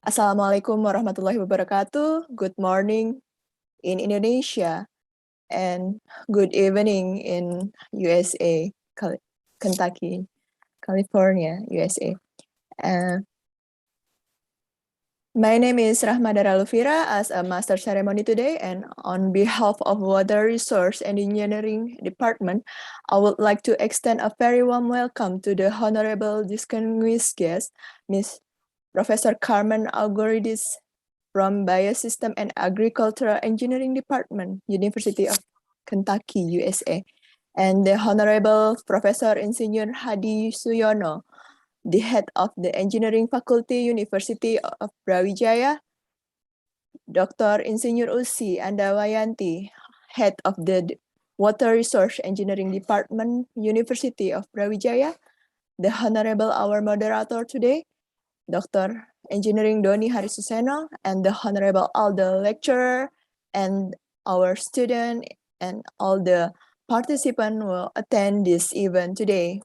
Assalamualaikum warahmatullahi wabarakatuh. Good morning in Indonesia and good evening in USA, Kentucky, California, USA. My name is Rahmadara Lufira as a master ceremony today, and on behalf of Water Resource and Engineering Department, I would like to extend a very warm welcome to the honorable distinguished guest, Ms. Professor Carmen Agouridis from Biosystems and Agricultural Engineering Department, University of Kentucky, USA, and the Honorable Professor Insinyur Hadi Suyono, the head of the Engineering Faculty, University of Brawijaya, Dr. Insinyur Usi Andawayanti, head of the Water Resource Engineering Department, University of Brawijaya, the Honorable our moderator today, Dr. Engineering Doni Harisuseno, and the Honorable all the lecturer and our student and all the participants will attend this event today.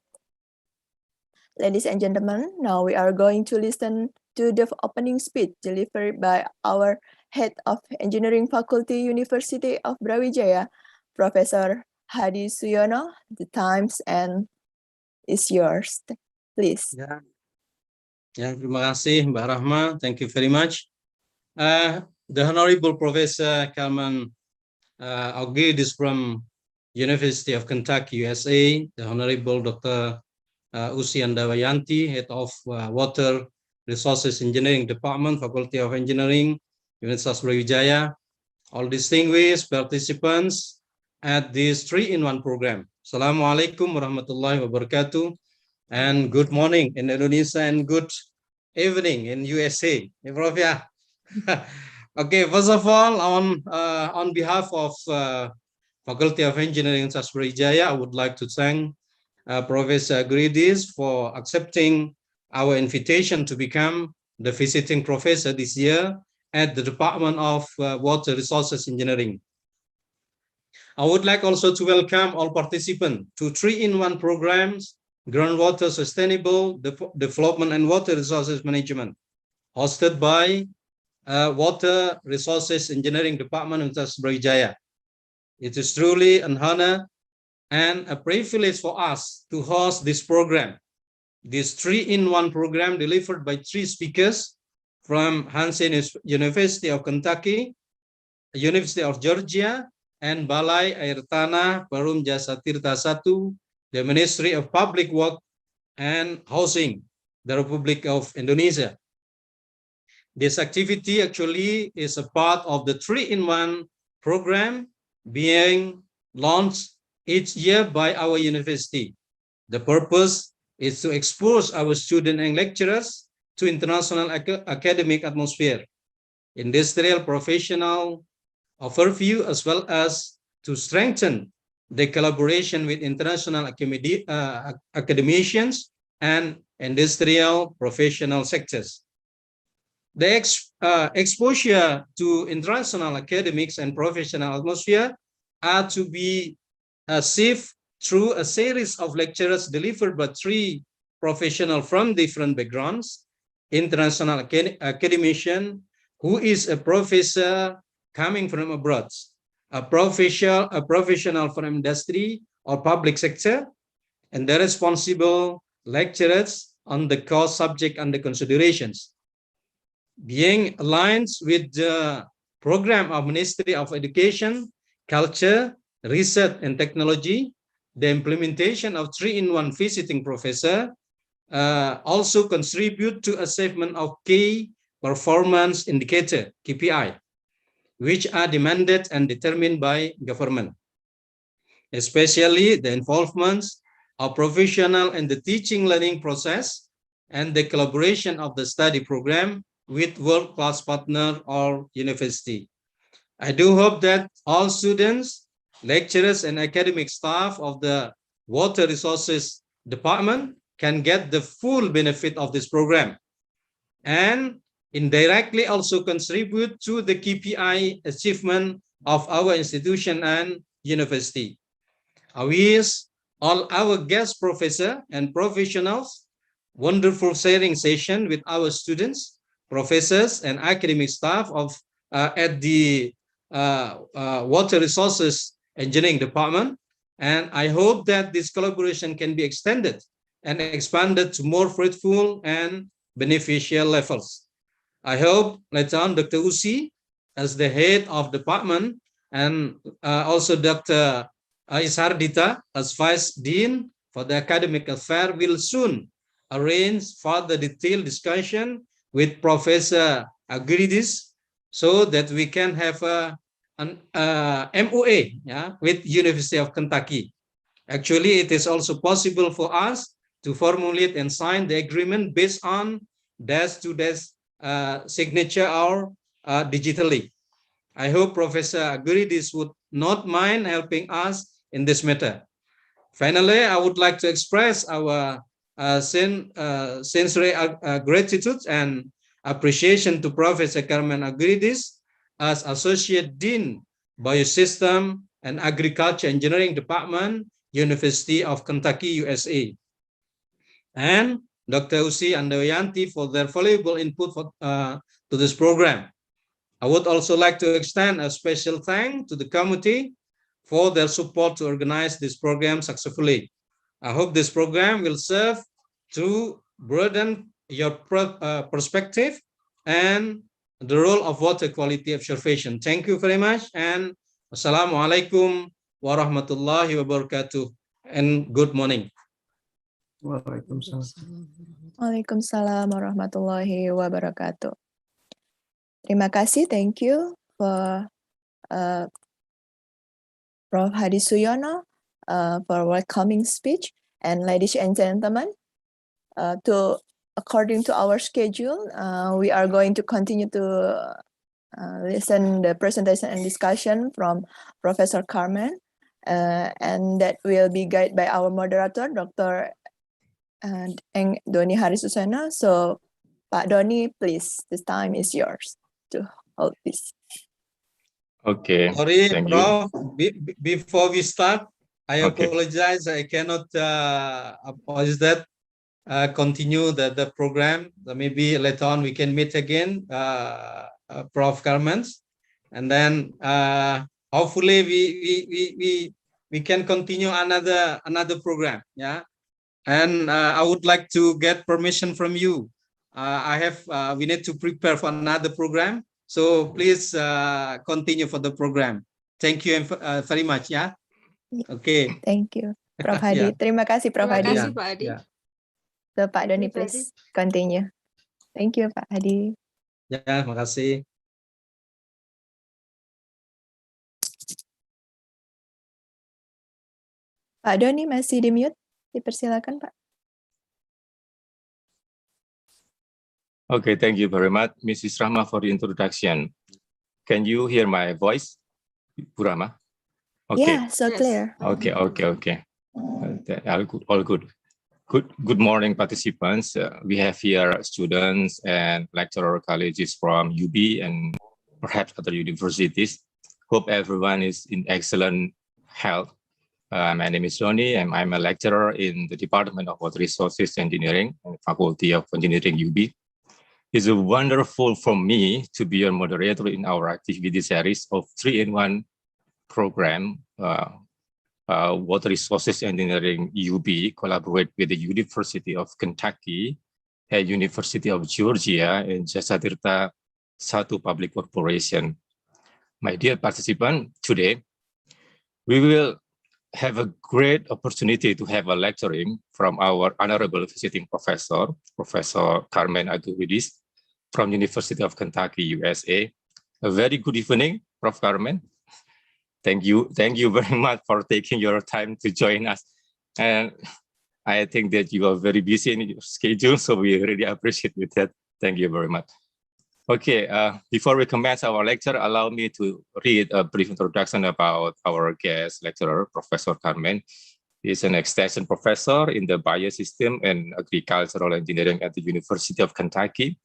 Ladies and gentlemen, now we are going to listen to the opening speech delivered by our head of Engineering Faculty, University of Brawijaya, Professor Hadi Suyono. The times and is yours, please. Ya, terima kasih Mbak Rahma. Thank you very much. The Honorable Professor Carmen Agouridis from University of Kentucky, USA, the Honorable Dr. Usi Andawayanti, Head of Water Resources Engineering Department, Faculty of Engineering, Universitas Brawijaya, all distinguished participants at this 3-in-1 program. Assalamualaikum warahmatullahi wabarakatuh, and good morning in Indonesia and good evening in USA. Prof, ya. Okay, first of all, on behalf of Faculty of Engineering Universitas Brawijaya, I would like to thank Professor Agouridis for accepting our invitation to become the visiting professor this year at the Department of Water Resources Engineering. I would like also to welcome all participants to 3-in-1 programs, Groundwater Sustainable Development and Water Resources Management, hosted by Water Resources Engineering Department Universitas Brawijaya. It is truly an honor and a privilege for us to host this program, this 3-in-1 program delivered by 3 speakers from Hansen University of Kentucky, University of Georgia, and Balai Air Tanah, Perum Jasa Tirta 1, the Ministry of Public Work and Housing, the Republic of Indonesia. This activity actually is a part of the 3-in-1 program being launched each year by our university. The purpose is to expose our students and lecturers to international academic atmosphere, industrial professional overview, as well as to strengthen the collaboration with international academicians and industrial professional sectors. The exposure to international academics and professional atmosphere are to be achieved through a series of lectures delivered by 3 professionals from different backgrounds: international academician, who is a professor coming from abroad, a professional from industry or public sector, and the responsible lecturers on the course subject under considerations. Being aligned with the program of Ministry of Education, Culture, Research and Technology, the implementation of 3-in-1 visiting professor also contribute to achievement of key performance indicator, KPI, which are demanded and determined by government, especially the involvement of professional in the teaching learning process and the collaboration of the study program with world-class partner or university. I do hope that all students, lecturers and academic staff of the Water Resources Department can get the full benefit of this program and indirectly also contribute to the KPI achievement of our institution and university. I wish all our guest professors and professionals wonderful sharing session with our students, professors and academic staff of at the Water Resources Engineering Department. And I hope that this collaboration can be extended and expanded to more fruitful and beneficial levels. I hope later on Dr. Usi, as the head of department, and also Dr. Isardita as Vice Dean for the Academic Affairs will soon arrange further detailed discussion with Professor Agouridis so that we can have an MOA, yeah, with University of Kentucky. Actually, it is also possible for us to formulate and sign the agreement based on dash-to-dash signature or digitally. I hope Professor Agouridis would not mind helping us in this matter. Finally, I would like to express our sincere gratitude and appreciation to Professor Carmen Agouridis as Associate Dean, Biosystems and Agriculture Engineering Department, University of Kentucky, USA. And Dr. Usi and Dewayanti for their valuable input to this program. I would also like to extend a special thanks to the committee for their support to organize this program successfully. I hope this program will serve to broaden your perspective and the role of water quality observation. Thank you very much, and Assalamualaikum warahmatullahi wabarakatuh, and good morning. Waalaikumsalam warahmatullahi wabarakatuh. Terima kasih, thank you for Prof. Hadi Suyono for welcoming speech. And ladies and gentlemen, according to our schedule, we are going to continue to listen the presentation and discussion from Professor Carmen, and that will be guided by our moderator, Dr. Doni Harisuseno. So, Pak Doni, please, this time is yours to hold this. Okay. Sorry, thank Prof. you. Before we start, I Okay. apologize. I cannot continue the program. Maybe later on we can meet again, Prof. Carmen, and then hopefully we can continue another program. Yeah, and I would like to get permission from you. We need to prepare for another program. So please continue for the program. Thank you very much. Yeah. Okay. Thank you, Prof. Hadi. Yeah. Terima kasih, Prof. Hadi. Terima kasih, Pak Hadi. Yeah. So, Pak Doni, Prof. please continue. Thank you, Pak Hadi. Ya, makasih. Pak Doni masih di mute. Dipersilakan, Pak. Okay, thank you very much, Mrs. Rahma, for the introduction. Can you hear my voice, Bu Rahma? Okay. Yeah, so Yes. clear. Okay. All good. Good morning, participants. We have here students and lecturer colleagues from UB and perhaps other universities. Hope everyone is in excellent health. My name is Doni, and I'm a lecturer in the Department of Water Resources Engineering and Faculty of Engineering UB. It's wonderful for me to be a moderator in our activity series of 3-in-1 program, Water Resources Engineering UB, collaborate with the University of Kentucky, and University of Georgia, and Jasa Tirta Satu Public Corporation. My dear participant, today we will have a great opportunity to have a lecturing from our honorable visiting professor, Professor Carmen Agouridis from University of Kentucky, USA. A very good evening, Prof. Carmen. Thank you very much for taking your time to join us. And I think that you are very busy in your schedule, so we really appreciate that. Thank you very much. Okay, before we commence our lecture, allow me to read a brief introduction about our guest lecturer, Professor Carmen. He is an extension professor in the Biosystems and Agricultural Engineering at the University of Kentucky.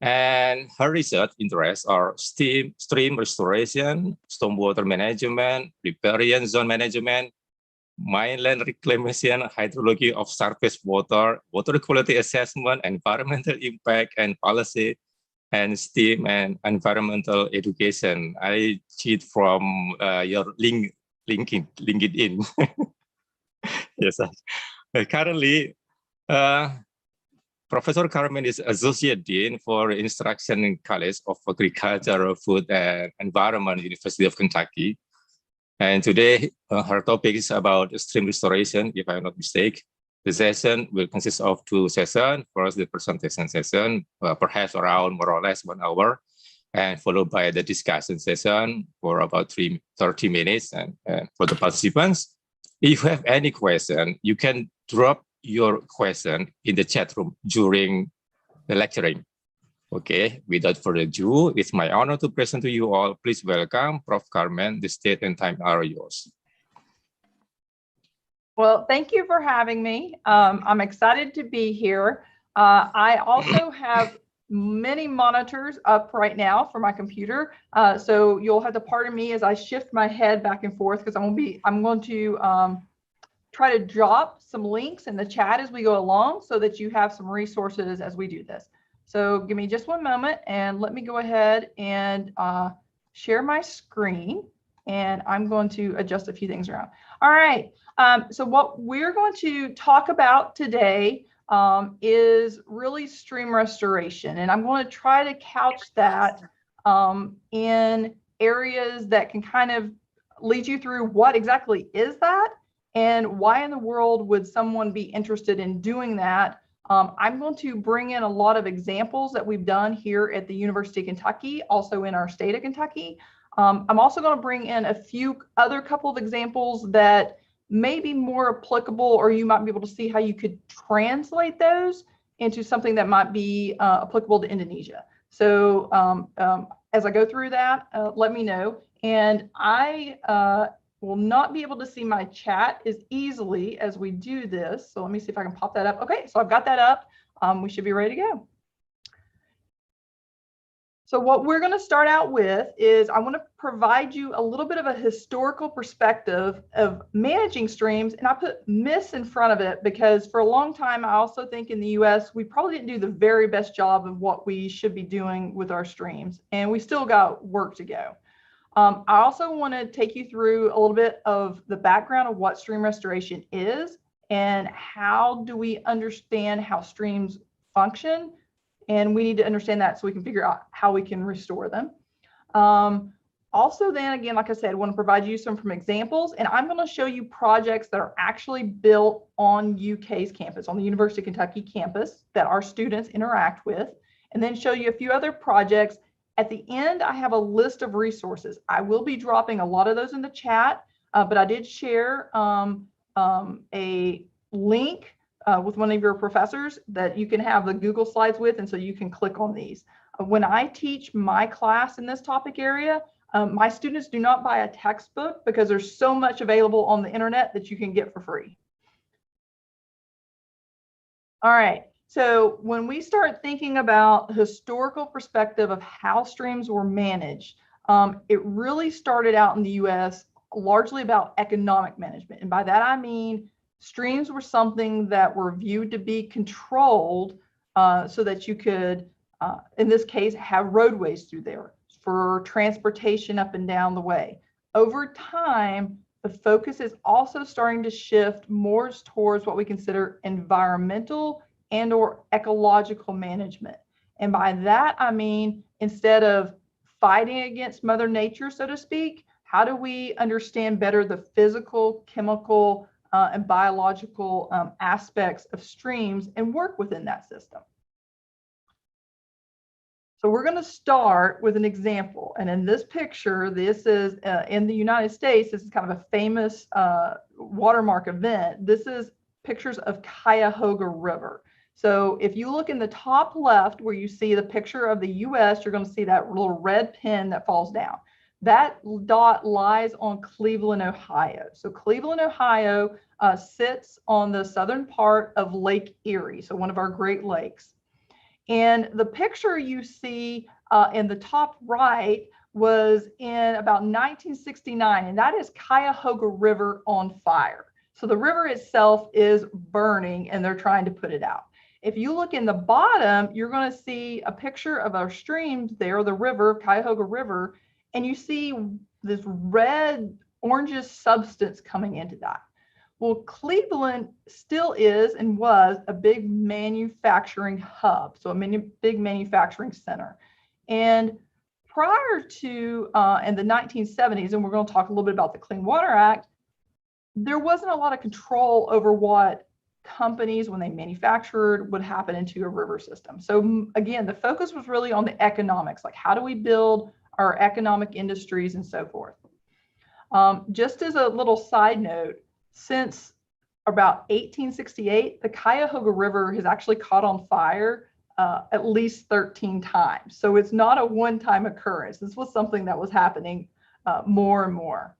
And her research interests are stream restoration, stormwater management, riparian zone management, mainland reclamation, hydrology of surface water, water quality assessment, environmental impact and policy, and STEAM and environmental education. I cheat from your LinkedIn. Yes. Currently, Professor Carmen is Associate Dean for Instruction College of Agriculture, Food, and Environment, University of Kentucky. And today, her topic is about stream restoration, if I'm not mistaken. The session will consist of 2 sessions. First, the presentation session, perhaps around more or less 1 hour, and followed by the discussion session for about 30 minutes. And for the participants, if you have any question, you can drop your question in the chat room during the lecturing. Okay, without further ado, it's my honor to present to you all. Please welcome Prof. Carmen. The stage and time are yours. Well, thank you for having me. I'm excited to be here. I also have many monitors up right now for my computer, so you'll have to pardon me as I shift my head back and forth, because I'm going to try to drop some links in the chat as we go along so that you have some resources as we do this. So give me just 1 moment and let me go ahead and share my screen, and I'm going to adjust a few things around. All right. So what we're going to talk about today is really stream restoration, and I'm going to try to couch that in areas that can kind of lead you through what exactly is that and why in the world would someone be interested in doing that. I'm going to bring in a lot of examples that we've done here at the University of Kentucky, also in our state of Kentucky. I'm also going to bring in a few other couple of examples that may be more applicable, or you might be able to see how you could translate those into something that might be applicable to Indonesia. So as I go through that, let me know. And I will not be able to see my chat as easily as we do this. So let me see if I can pop that up. Okay, so I've got that up. We should be ready to go. So what we're going to start out with is I want to provide you a little bit of a historical perspective of managing streams, and I put MISS in front of it because for a long time I also think in the US we probably didn't do the very best job of what we should be doing with our streams, and we still got work to go. I also want to take you through a little bit of the background of what stream restoration is and how do we understand how streams function. And we need to understand that so we can figure out how we can restore them. Also then again, like I said, I want to provide you some examples, and I'm going to show you projects that are actually built on UK's campus, on the University of Kentucky campus, that our students interact with, and then show you a few other projects. At the end, I have a list of resources. I will be dropping a lot of those in the chat, but I did share a link with one of your professors that you can have the Google Slides with, and so you can click on these. When I teach my class in this topic area, my students do not buy a textbook because there's so much available on the internet that you can get for free. All right. So when we start thinking about the historical perspective of how streams were managed, it really started out in the US largely about economic management. And by that I mean streams were something that were viewed to be controlled so that you could, in this case, have roadways through there for transportation up and down the way. Over time, the focus is also starting to shift more towards what we consider environmental and or ecological management. And by that, I mean, instead of fighting against Mother Nature, so to speak, how do we understand better the physical, chemical, and biological aspects of streams and work within that system? So we're going to start with an example. And in this picture, this is in the United States, this is kind of a famous watermark event. This is pictures of Cuyahoga River. So if you look in the top left where you see the picture of the US, you're going to see that little red pin that falls down. That dot lies on Cleveland, Ohio. So Cleveland, Ohio sits on the southern part of Lake Erie, so one of our Great Lakes. And the picture you see in the top right was in about 1969, and that is Cuyahoga River on fire. So the river itself is burning and they're trying to put it out. If you look in the bottom, you're going to see a picture of our streams there, the river, Cuyahoga River, and you see this red orangish substance coming into that. Well, Cleveland still is and was a big manufacturing hub, so a big manufacturing center. And prior to in the 1970s, and we're going to talk a little bit about the Clean Water Act, there wasn't a lot of control over what companies, when they manufactured, would happen into a river system. So again, the focus was really on the economics, like how do we build our economic industries and so forth. Just as a little side note, since about 1868, the Cuyahoga River has actually caught on fire at least 13 times. So it's not a one-time occurrence. This was something that was happening more and more.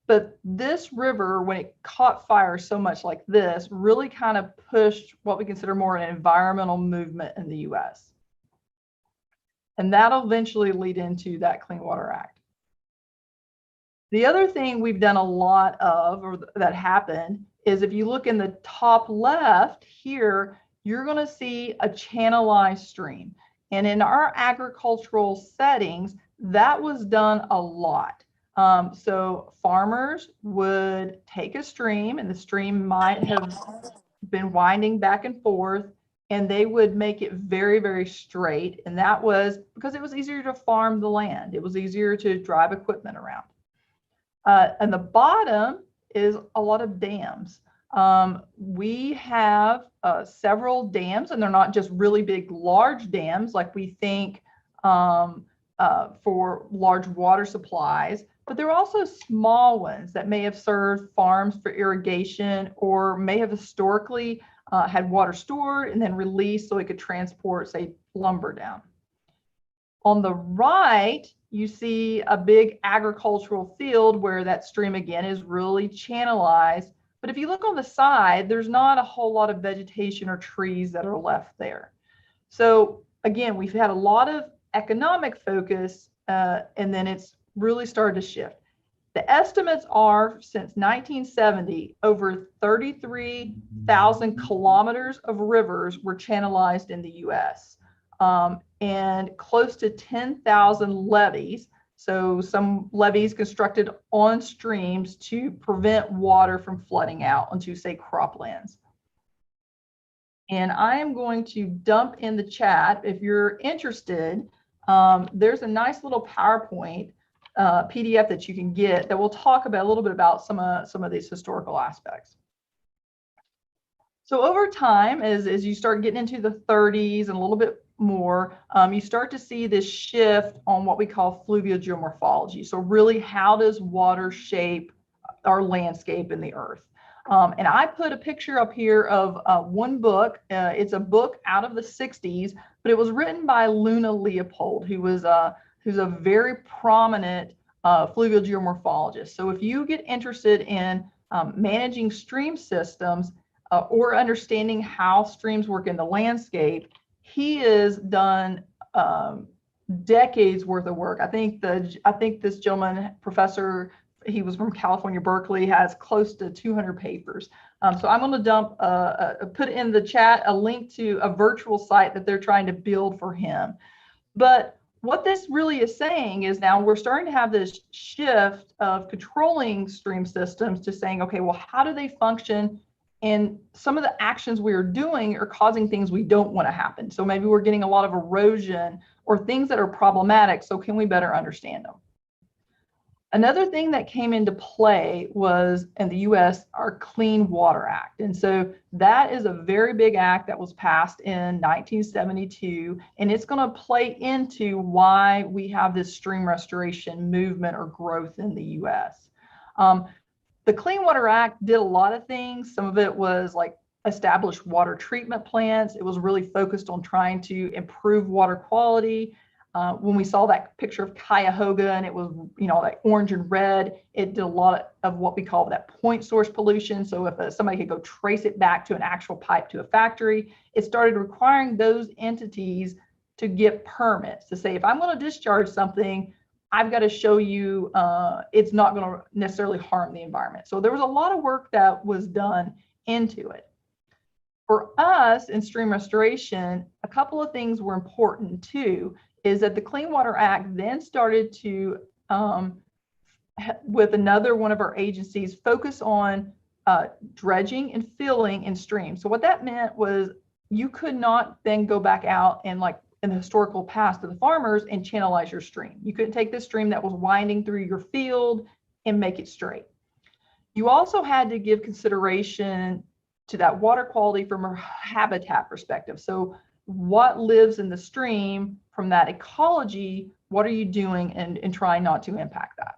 But this river, when it caught fire so much like this, really kind of pushed what we consider more an environmental movement in the US. And that'll eventually lead into that Clean Water Act. The other thing we've done a lot of, or that happened, is if you look in the top left here, you're going to see a channelized stream. And in our agricultural settings, that was done a lot. So farmers would take a stream, and the stream might have been winding back and forth, and they would make it very, very straight. And that was because it was easier to farm the land. It was easier to drive equipment around. And the bottom is a lot of dams. We have several dams, and they're not just really big, large dams like we think for large water supplies, but there are also small ones that may have served farms for irrigation, or may have historically had water stored and then released so it could transport, say, lumber down. On the right, you see a big agricultural field where that stream again is really channelized. But if you look on the side, there's not a whole lot of vegetation or trees that are left there. So again, we've had a lot of economic focus, and then it's really started to shift. The estimates are, since 1970, over 33,000 kilometers of rivers were channelized in the US. And close to 10,000 levees. So some levees constructed on streams to prevent water from flooding out onto, say, croplands. And I am going to dump in the chat, if you're interested, there's a nice little PowerPoint PDF that you can get that will talk about a little bit about some of these historical aspects. So over time, as you start getting into the 30s and a little bit more, you start to see this shift on what we call fluvial geomorphology. So really, how does water shape our landscape in the earth? And I put a picture up here of one book. It's a book out of the 60s, but it was written by Luna Leopold, who's a very prominent fluvial geomorphologist. So if you get interested in managing stream systems or understanding how streams work in the landscape, he has done decades worth of work. I think this gentleman, professor, he was from California, Berkeley, has close to 200 papers. So I'm going to put in the chat a link to a virtual site that they're trying to build for him. But what this really is saying is now we're starting to have this shift of controlling stream systems to saying, okay, well, how do they function? And some of the actions we are doing are causing things we don't want to happen. So maybe we're getting a lot of erosion or things that are problematic. So can we better understand them? Another thing that came into play was, in the US, our Clean Water Act. And so that is a very big act that was passed in 1972, and it's going to play into why we have this stream restoration movement or growth in the US. The Clean Water Act did a lot of things. Some of it was like establish water treatment plants. It was really focused on trying to improve water quality. When we saw that picture of Cuyahoga and it was, like orange and red, it did a lot of what we call that point source pollution. So if somebody could go trace it back to an actual pipe to a factory, it started requiring those entities to get permits to say, if I'm going to discharge something, I've got to show you it's not going to necessarily harm the environment. So there was a lot of work that was done into it. For us in stream restoration, a couple of things were important too, is that the Clean Water Act then started to, with another one of our agencies, focus on dredging and filling in streams. So what that meant was you could not then go back out and, like in the historical past, to the farmers and channelize your stream. You couldn't take this stream that was winding through your field and make it straight. You also had to give consideration to that water quality from a habitat perspective. So what lives in the stream from that ecology, what are you doing and trying not to impact that?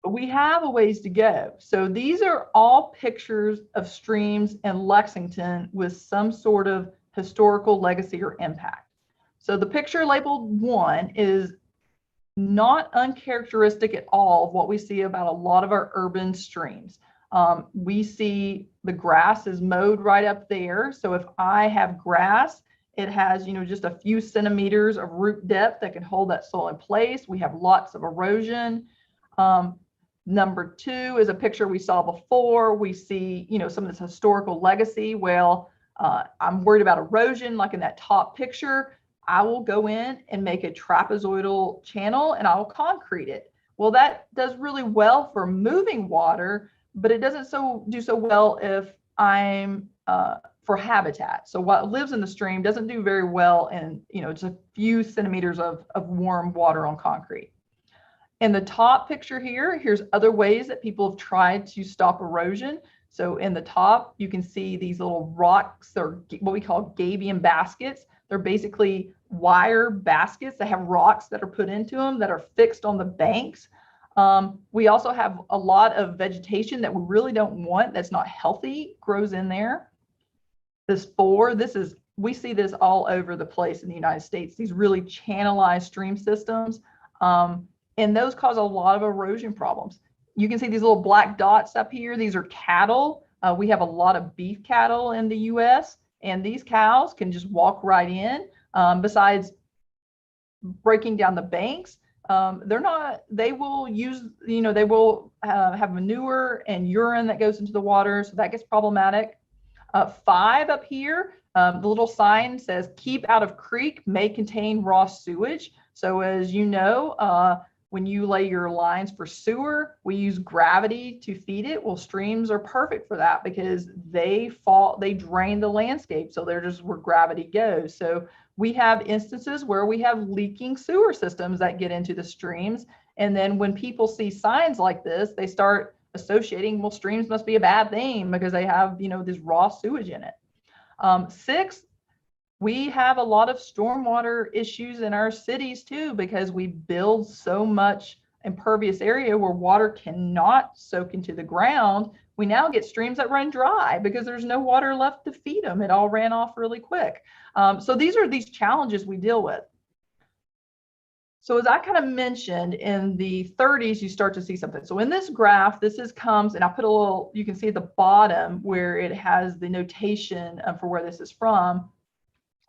But we have a ways to go. So these are all pictures of streams in Lexington with some sort of historical legacy or impact. So the picture labeled 1 is not uncharacteristic at all of what we see about a lot of our urban streams. We see the grass is mowed right up there. So if I have grass, it has, just a few centimeters of root depth that can hold that soil in place. We have lots of erosion. Number 2 is a picture we saw before. We see, some of this historical legacy. Well, I'm worried about erosion, like in that top picture. I will go in and make a trapezoidal channel and I will concrete it. Well, that does really well for moving water, but it doesn't do so well if I'm for habitat. So what lives in the stream doesn't do very well in, just a few centimeters of warm water on concrete. In the top picture here's other ways that people have tried to stop erosion. So in the top, you can see these little rocks, or what we call gabion baskets. They're basically wire baskets that have rocks that are put into them that are fixed on the banks. We also have a lot of vegetation that we really don't want, that's not healthy, grows in there. We see this all over the place in the United States, these really channelized stream systems. And those cause a lot of erosion problems. You can see these little black dots up here. These are cattle. We have a lot of beef cattle in the US, and these cows can just walk right in. Besides breaking down the banks, they will use, they will have manure and urine that goes into the water. So that gets problematic. 5 up here, the little sign says, keep out of creek, may contain raw sewage. So as you know, when you lay your lines for sewer, we use gravity to feed it. Well, streams are perfect for that because they drain the landscape. So they're just where gravity goes. So we have instances where we have leaking sewer systems that get into the streams. And then when people see signs like this, they start associating, well, streams must be a bad thing because they have, this raw sewage in it. 6, we have a lot of stormwater issues in our cities too, because we build so much impervious area where water cannot soak into the ground. We now get streams that run dry because there's no water left to feed them. It all ran off really quick. So these are these challenges we deal with. So as I kind of mentioned, in the 30s, you start to see something. So in this graph, comes, and I'll put a little, you can see at the bottom where it has the notation for where this is from.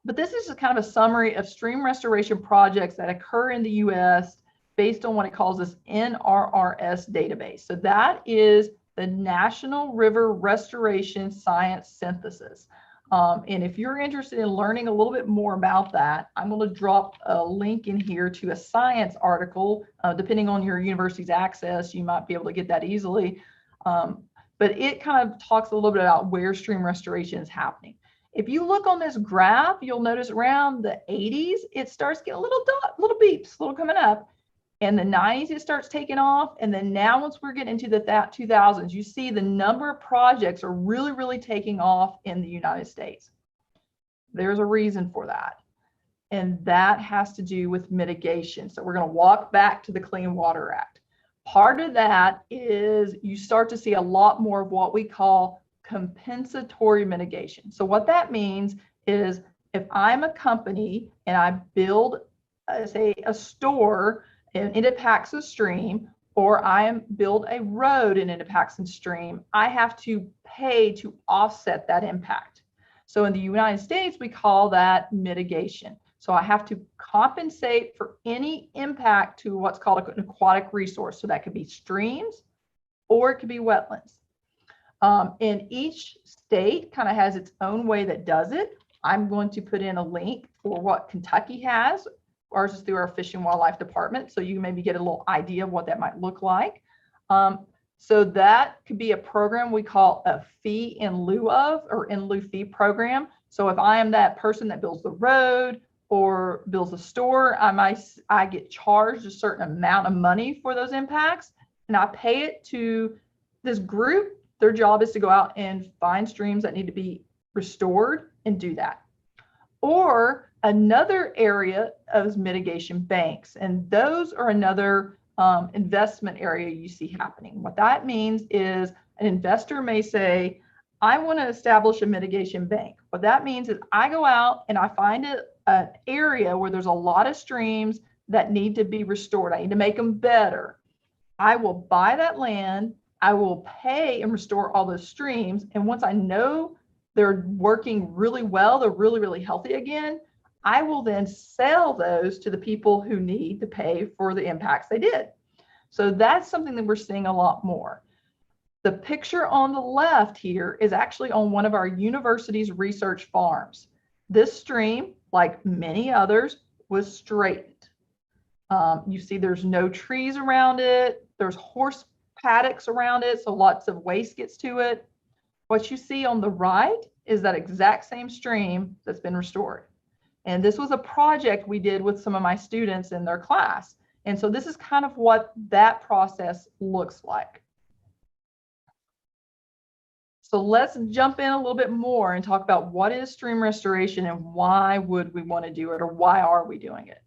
But this is just kind of a summary of stream restoration projects that occur in the US based on what it calls this NRRS database. So that is the National River Restoration Science Synthesis. And if you're interested in learning a little bit more about that, I'm going to drop a link in here to a science article. Depending on your university's access, you might be able to get that easily. But it kind of talks a little bit about where stream restoration is happening. If you look on this graph, you'll notice around the 80s, it starts getting a little beeps, little coming up. In the 90s, it starts taking off. And then now, once we're getting into the 2000s, you see the number of projects are really, really taking off in the United States. There's a reason for that. And that has to do with mitigation. So we're going to walk back to the Clean Water Act. Part of that is you start to see a lot more of what we call compensatory mitigation. So what that means is if I'm a company and I build, say, a store and it impacts a stream, or I build a road and it impacts a stream, I have to pay to offset that impact. So in the United States, we call that mitigation. So I have to compensate for any impact to what's called an aquatic resource. So that could be streams or it could be wetlands. And each state kind of has its own way that does it. I'm going to put in a link for what Kentucky has. Ours is through our Fish and Wildlife Department, so you maybe get a little idea of what that might look like. So that could be a program we call a fee in lieu of, or in lieu fee program. So if I am that person that builds the road or builds a store, I get charged a certain amount of money for those impacts, and I pay it to this group. Their job is to go out and find streams that need to be restored and do that. Or another area is mitigation banks, and those are another investment area you see happening. What that means is an investor may say, I want to establish a mitigation bank. What that means is I go out and I find an area where there's a lot of streams that need to be restored. I need to make them better. I will buy that land. I will pay and restore all those streams. And once I know they're working really well, they're really, really healthy again, I will then sell those to the people who need to pay for the impacts they did. So that's something that we're seeing a lot more. The picture on the left here is actually on one of our university's research farms. This stream, like many others, was straightened. You see there's no trees around it. There's horse paddocks around it, so lots of waste gets to it. What you see on the right is that exact same stream that's been restored. And this was a project we did with some of my students in their class. And so this is kind of what that process looks like. So let's jump in a little bit more and talk about what is stream restoration and why would we want to do it, or why are we doing it?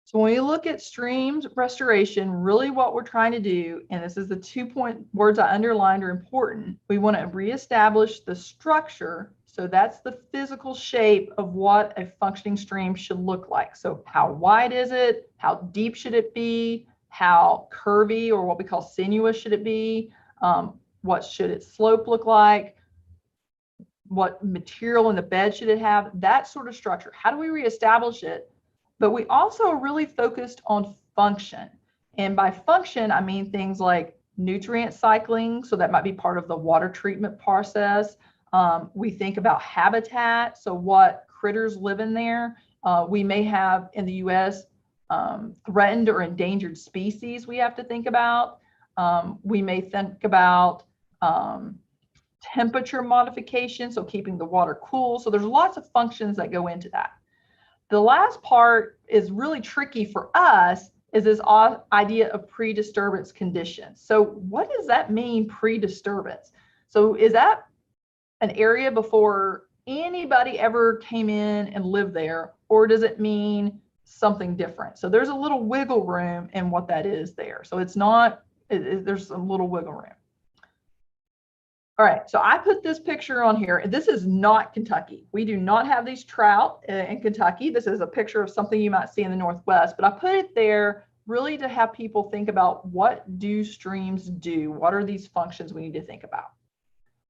So when we look at streams restoration, really what we're trying to do, and this is the 2 words I underlined are important, we want to reestablish the structure. So that's the physical shape of what a functioning stream should look like. So how wide is it? How deep should it be? How curvy, or what we call sinuous, should it be? What should its slope look like? What material in the bed should it have? That sort of structure. How do we reestablish it? But we also are really focused on function. And by function, I mean things like nutrient cycling. So that might be part of the water treatment process. We think about habitat. So what critters live in there. We may have in the US threatened or endangered species we have to think about. We may think about temperature modification. So keeping the water cool. So there's lots of functions that go into that. The last part is really tricky for us, is this idea of pre-disturbance conditions. So what does that mean, pre-disturbance? So is that an area before anybody ever came in and lived there, or does it mean something different? So there's a little wiggle room in what that is there. So it's not, there's some little wiggle room. All right, so I put this picture on here. This is not Kentucky. We do not have these trout in Kentucky. This is a picture of something you might see in the Northwest, but I put it there really to have people think about, what do streams do? What are these functions we need to think about?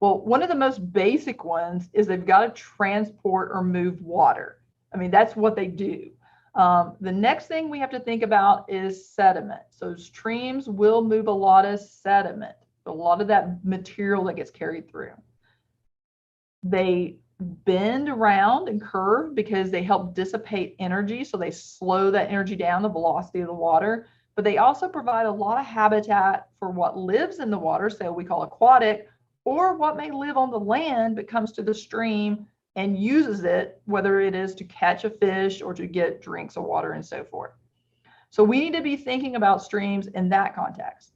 Well, one of the most basic ones is they've got to transport or move water. I mean, that's what they do. The next thing we have to think about is sediment. So streams will move a lot of sediment, a lot of that material that gets carried through. They bend around and curve because they help dissipate energy. So they slow that energy down, the velocity of the water, but they also provide a lot of habitat for what lives in the water, so we call aquatic, or what may live on the land but comes to the stream and uses it, whether it is to catch a fish or to get drinks of water and so forth. So we need to be thinking about streams in that context.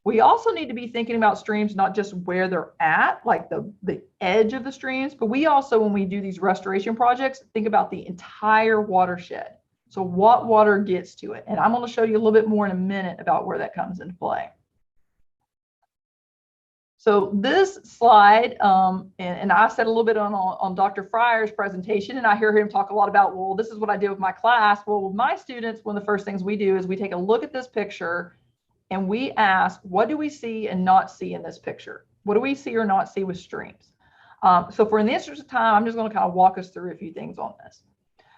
We also need to be thinking about streams, not just where they're at, like the edge of the streams, but we also, when we do these restoration projects, think about the entire watershed. So what water gets to it? And I'm going to show you a little bit more in a minute about where that comes into play. So this slide, and I said a little bit on Dr. Fryer's presentation, and I hear him talk a lot about, well, this is what I did with my class. Well, with my students, one of the first things we do is we take a look at this picture and we ask, what do we see and not see in this picture? What do we see or not see with streams? So for in the interest of time, I'm just going to kind of walk us through a few things on this.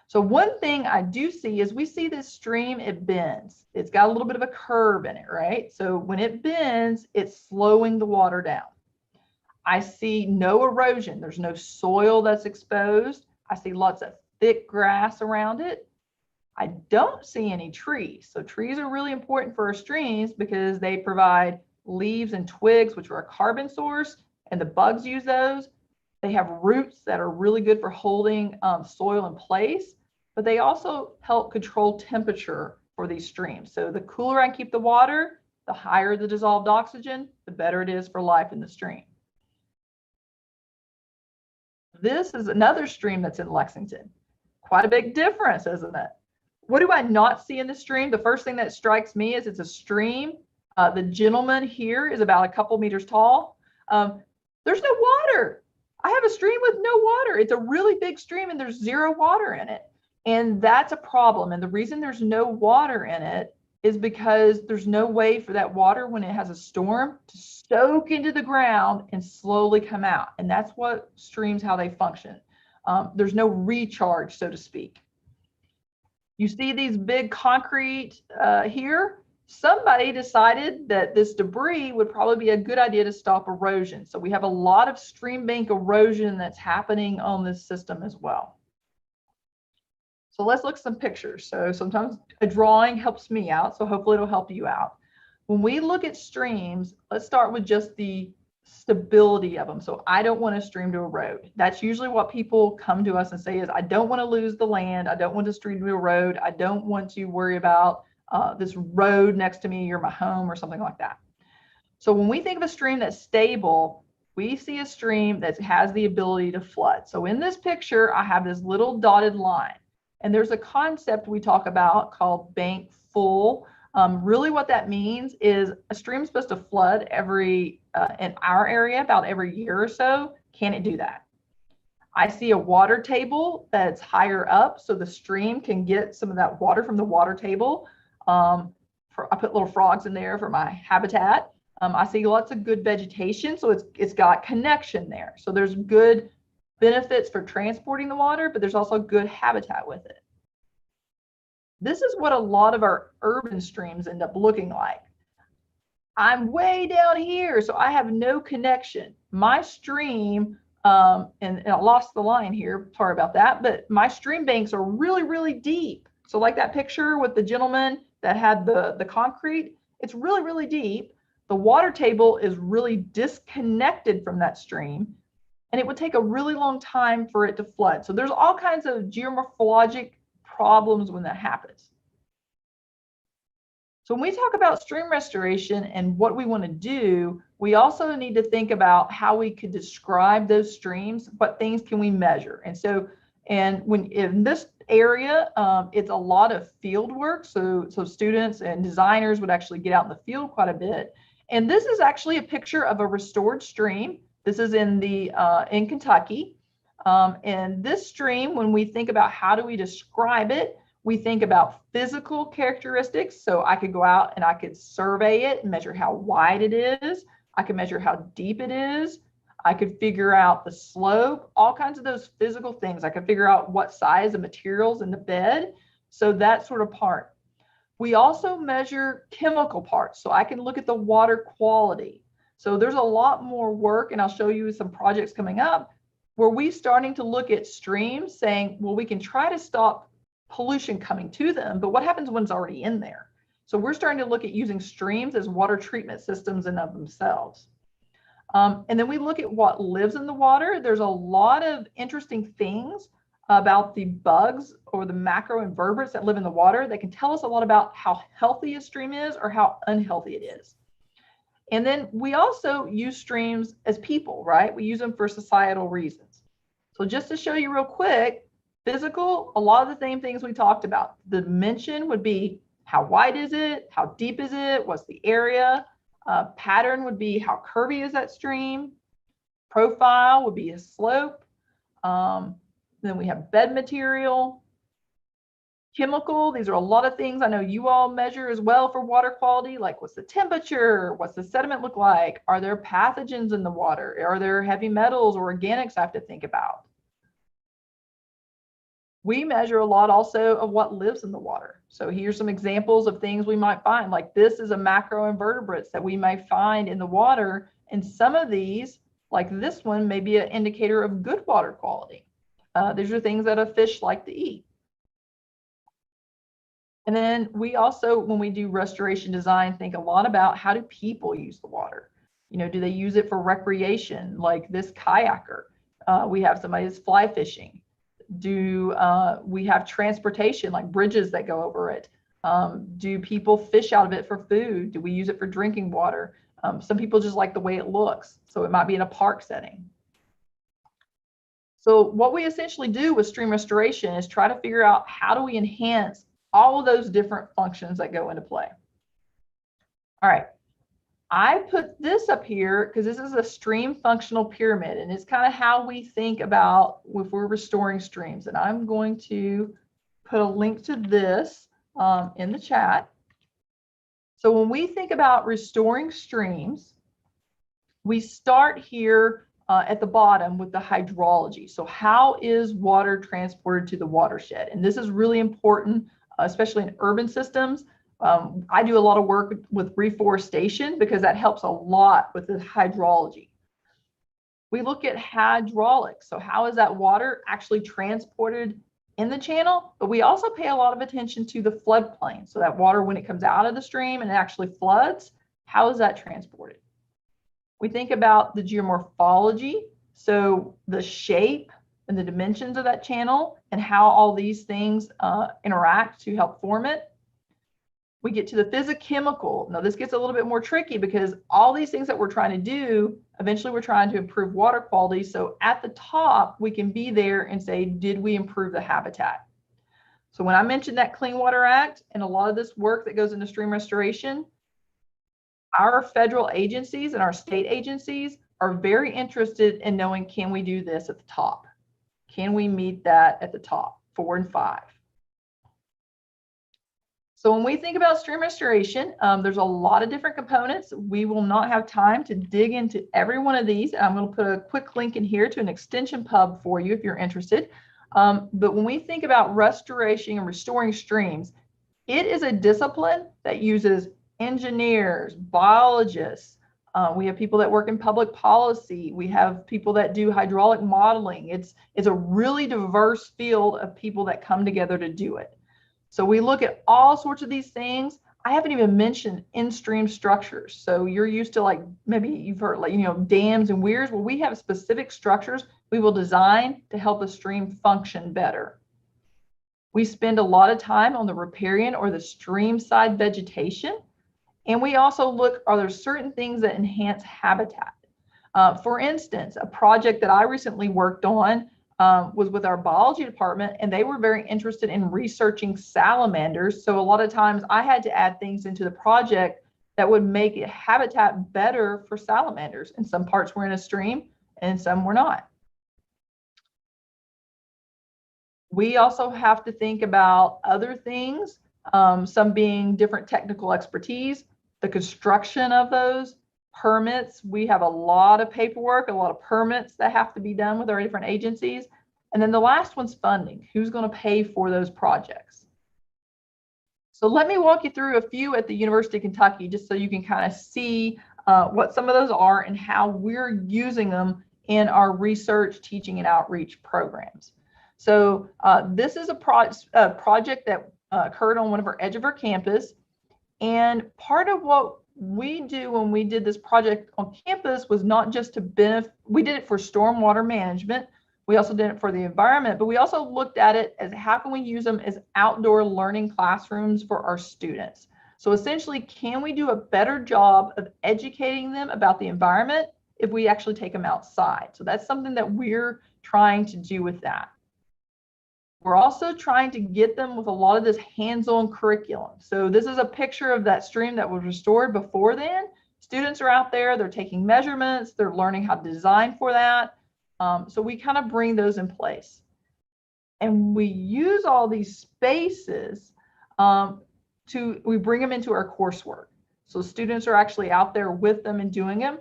So one thing I do see is we see this stream, it bends. It's got a little bit of a curve in it, right? So when it bends, it's slowing the water down. I see no erosion. There's no soil that's exposed. I see lots of thick grass around it. I don't see any trees. So trees are really important for our streams because they provide leaves and twigs, which are a carbon source, and the bugs use those. They have roots that are really good for holding soil in place, but they also help control temperature for these streams. So the cooler I keep the water, the higher the dissolved oxygen, the better it is for life in the stream. This is another stream that's in Lexington. Quite a big difference, isn't it? What do I not see in the stream? The first thing that strikes me is it's a stream. The gentleman here is about a couple meters tall. There's no water. I have a stream with no water. It's a really big stream and there's zero water in it. And that's a problem. And the reason there's no water in it is because there's no way for that water, when it has a storm, to soak into the ground and slowly come out. And that's what streams, how they function. There's no recharge, so to speak. You see these big concrete here? Somebody decided that this debris would probably be a good idea to stop erosion. So we have a lot of stream bank erosion that's happening on this system as well. So let's look at some pictures. So sometimes a drawing helps me out, so hopefully it'll help you out. When we look at streams, let's start with just the stability of them. So I don't want a stream to erode. That's usually what people come to us and say is, I don't want to lose the land. I don't want the stream to erode. I don't want to worry about this road next to me or my home or something like that. So when we think of a stream that's stable, we see a stream that has the ability to flood. So in this picture, I have this little dotted line, and there's a concept we talk about called bank full. Really what that means is a stream is supposed to flood every, in our area, about every year or so. Can it do that? I see a water table that's higher up, so the stream can get some of that water from the water table. I put little frogs in there for my habitat. I see lots of good vegetation, so it's got connection there. So there's good benefits for transporting the water, but there's also good habitat with it. This is what a lot of our urban streams end up looking like. I'm way down here, so I have no connection. My stream, and I lost the line here, sorry about that, but my stream banks are really, really deep. So like that picture with the gentleman that had the concrete, it's really, really deep. The water table is really disconnected from that stream, and it would take a really long time for it to flood. So there's all kinds of geomorphologic problems when that happens. So when we talk about stream restoration and what we want to do, we also need to think about how we could describe those streams. What things can we measure? And when in this area, it's a lot of field work. So students and designers would actually get out in the field quite a bit. And this is actually a picture of a restored stream. This is in Kentucky. And this stream, when we think about how do we describe it, we think about physical characteristics. So I could go out and I could survey it and measure how wide it is. I could measure how deep it is. I could figure out the slope, all kinds of those physical things. I could figure out what size of materials in the bed. So that sort of part. We also measure chemical parts. So I can look at the water quality. So there's a lot more work, and I'll show you some projects coming up where we're starting to look at streams saying, well, we can try to stop pollution coming to them, but what happens when it's already in there? So we're starting to look at using streams as water treatment systems in of themselves. And then we look at what lives in the water. There's a lot of interesting things about the bugs or the macroinvertebrates that live in the water that can tell us a lot about how healthy a stream is or how unhealthy it is. And then we also use streams as people, right? We use them for societal reasons. So just to show you real quick, physical, a lot of the same things we talked about. The dimension would be how wide is it? How deep is it? What's the area? Pattern would be how curvy is that stream? Profile would be a slope. Then we have bed material. Chemical, these are a lot of things I know you all measure as well for water quality, like what's the temperature? What's the sediment look like? Are there pathogens in the water? Are there heavy metals or organics I have to think about? We measure a lot also of what lives in the water. So here's some examples of things we might find. Like this is a macroinvertebrates that we may find in the water. And some of these, like this one, may be an indicator of good water quality. These are things that a fish like to eat. And then we also, when we do restoration design, think a lot about how do people use the water? You know, do they use it for recreation, like this kayaker? We have somebody that's fly fishing. Do we have transportation, like bridges that go over it? Do people fish out of it for food? Do we use it for drinking water? Some people just like the way it looks, so it might be in a park setting. So what we essentially do with stream restoration is try to figure out how do we enhance all of those different functions that go into play. All right, I put this up here because this is a stream functional pyramid, and it's kind of how we think about if we're restoring streams. And I'm going to put a link to this in the chat. So when we think about restoring streams, we start here at the bottom with the hydrology. So how is water transported to the watershed? And this is really important, especially in urban systems. I do a lot of work with reforestation because that helps a lot with the hydrology. We look at hydraulics. So how is that water actually transported in the channel? But we also pay a lot of attention to the floodplain. So that water, when it comes out of the stream and it actually floods, how is that transported? We think about the geomorphology. So the shape and the dimensions of that channel and how all these things interact to help form it. We get to the physiochemical. Now this gets a little bit more tricky because all these things that we're trying to do, eventually we're trying to improve water quality. So at the top, we can be there and say, did we improve the habitat? So when I mentioned that Clean Water Act and a lot of this work that goes into stream restoration, our federal agencies and our state agencies are very interested in knowing, can we do this at the top? Can we meet that at the top, 4 and 5? So when we think about stream restoration, there's a lot of different components. We will not have time to dig into every one of these. I'm going to put a quick link in here to an extension pub for you if you're interested. But when we think about restoration and restoring streams, it is a discipline that uses engineers, biologists. We have people that work in public policy. We have people that do hydraulic modeling. It's a really diverse field of people that come together to do it. So we look at all sorts of these things. I haven't even mentioned in-stream structures. So you're used to, like, maybe you've heard, like, you know, dams and weirs. Well, we have specific structures we will design to help a stream function better. We spend a lot of time on the riparian or the stream side vegetation. And we also look, are there certain things that enhance habitat? For instance, a project that I recently worked on was with our biology department, and they were very interested in researching salamanders. So a lot of times I had to add things into the project that would make a habitat better for salamanders. And some parts were in a stream and some were not. We also have to think about other things, some being different technical expertise, the construction of those permits. We have a lot of paperwork, a lot of permits that have to be done with our different agencies. And then the last one's funding. Who's going to pay for those projects? So let me walk you through a few at the University of Kentucky, just so you can kind of see what some of those are and how we're using them in our research, teaching, and outreach programs. So this is a project that occurred on one of our edge of our campus. And part of what we do when we did this project on campus was not just to benefit, we did it for stormwater management. We also did it for the environment, but we also looked at it as how can we use them as outdoor learning classrooms for our students. So essentially, can we do a better job of educating them about the environment if we actually take them outside? So that's something that we're trying to do with that. We're also trying to get them with a lot of this hands-on curriculum. So this is a picture of that stream that was restored before then. Students are out there, they're taking measurements, they're learning how to design for that. So we kind of bring those in place. And we use all these spaces we bring them into our coursework. So students are actually out there with them and doing them.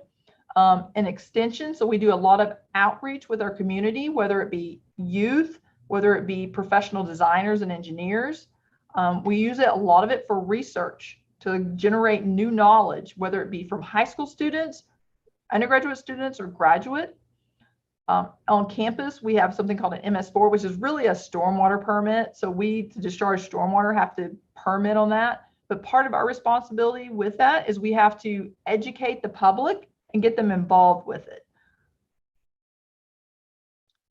An extension, so we do a lot of outreach with our community, whether it be youth, whether it be professional designers and engineers. We use a lot of it for research to generate new knowledge, whether it be from high school students, undergraduate students, or graduate. On campus, we have something called an MS4, which is really a stormwater permit. So we, to discharge stormwater, have to permit on that. But part of our responsibility with that is we have to educate the public and get them involved with it.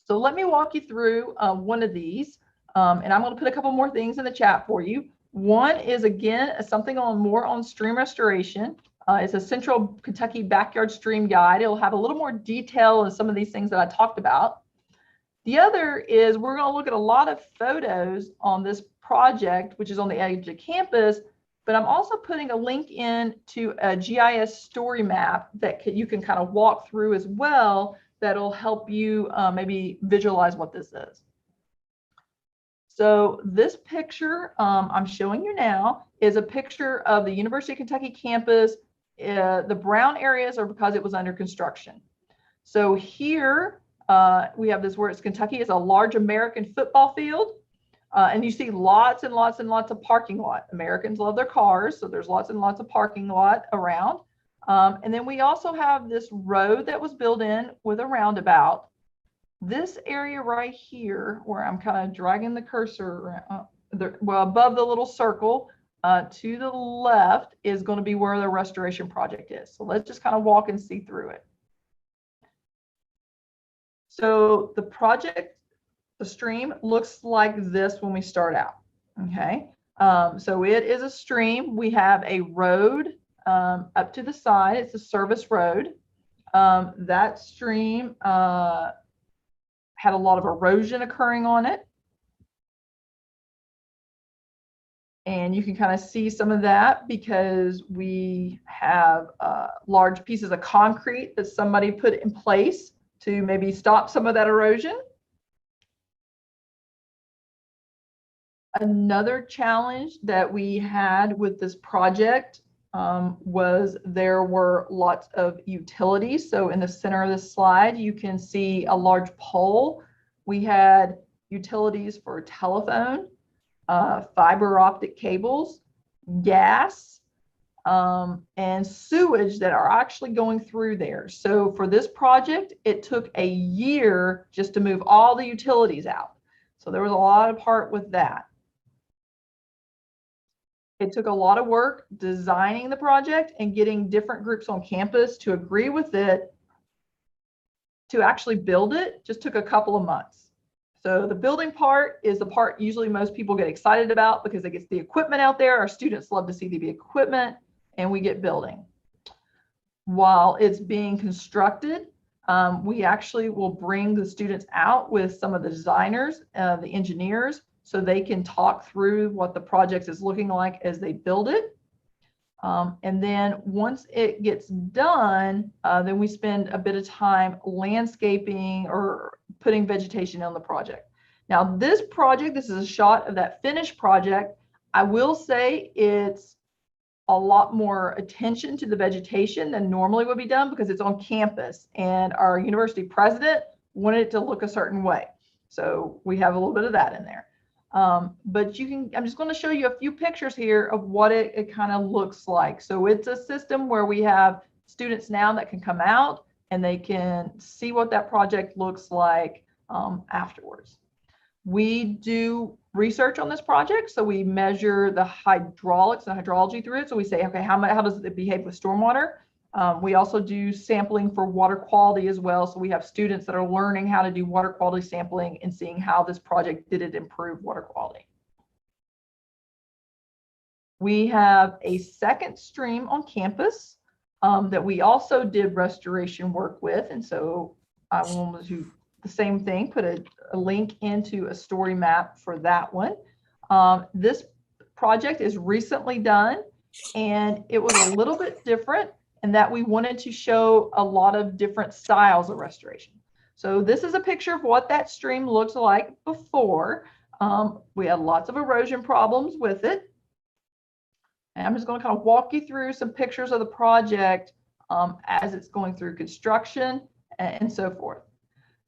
So let me walk you through one of these, and I'm going to put a couple more things in the chat for you. One is, again, something more on stream restoration. It's a Central Kentucky Backyard Stream Guide. It'll have a little more detail in some of these things that I talked about. The other is we're going to look at a lot of photos on this project, which is on the edge of campus, but I'm also putting a link in to a GIS story map that you can kind of walk through as well, that'll help you maybe visualize what this is. So this picture I'm showing you now is a picture of the University of Kentucky campus. The brown areas are because it was under construction. So here we have this where it's Kentucky. It's a large American football field. And you see lots and lots and lots of parking lot. Americans love their cars, so there's lots and lots of parking lot around. And then we also have this road that was built in with a roundabout. This area right here, where I'm kind of dragging the cursor around, well, above the little circle, to the left is going to be where the restoration project is. So let's just kind of walk and see through it. So the project, the stream looks like this when we start out. Okay, so it is a stream. We have a road up to the side. It's a service road. That stream had a lot of erosion occurring on it. And you can kind of see some of that because we have large pieces of concrete that somebody put in place to maybe stop some of that erosion. Another challenge that we had with this project was there were lots of utilities. So in the center of this slide, you can see a large pole. We had utilities for telephone, fiber optic cables, gas, and sewage that are actually going through there. So for this project, it took a year just to move all the utilities out. So there was a lot of part with that. It took a lot of work designing the project and getting different groups on campus to agree with it. To actually build it just took a couple of months. So the building part is the part usually most people get excited about because it gets the equipment out there. Our students love to see the equipment and we get building. While it's being constructed, we actually will bring the students out with some of the designers, the engineers, so they can talk through what the project is looking like as they build it. And then once it gets done, then we spend a bit of time landscaping or putting vegetation on the project. Now this project, this is a shot of that finished project. I will say it's a lot more attention to the vegetation than normally would be done because it's on campus and our university president wanted it to look a certain way. So we have a little bit of that in there. But you can, I'm just going to show you a few pictures here of what it kind of looks like. So it's a system where we have students now that can come out and they can see what that project looks like afterwards. We do research on this project. So we measure the hydraulics and hydrology through it. So we say, okay, how does it behave with stormwater? We also do sampling for water quality as well. So we have students that are learning how to do water quality sampling and seeing how this project did it improve water quality. We have a second stream on campus that we also did restoration work with. And so I wanted to do the same thing, put a link into a story map for that one. This project is recently done and it was a little bit different and that we wanted to show a lot of different styles of restoration. So this is a picture of what that stream looks like before. We had lots of erosion problems with it. And I'm just going to kind of walk you through some pictures of the project as it's going through construction and so forth.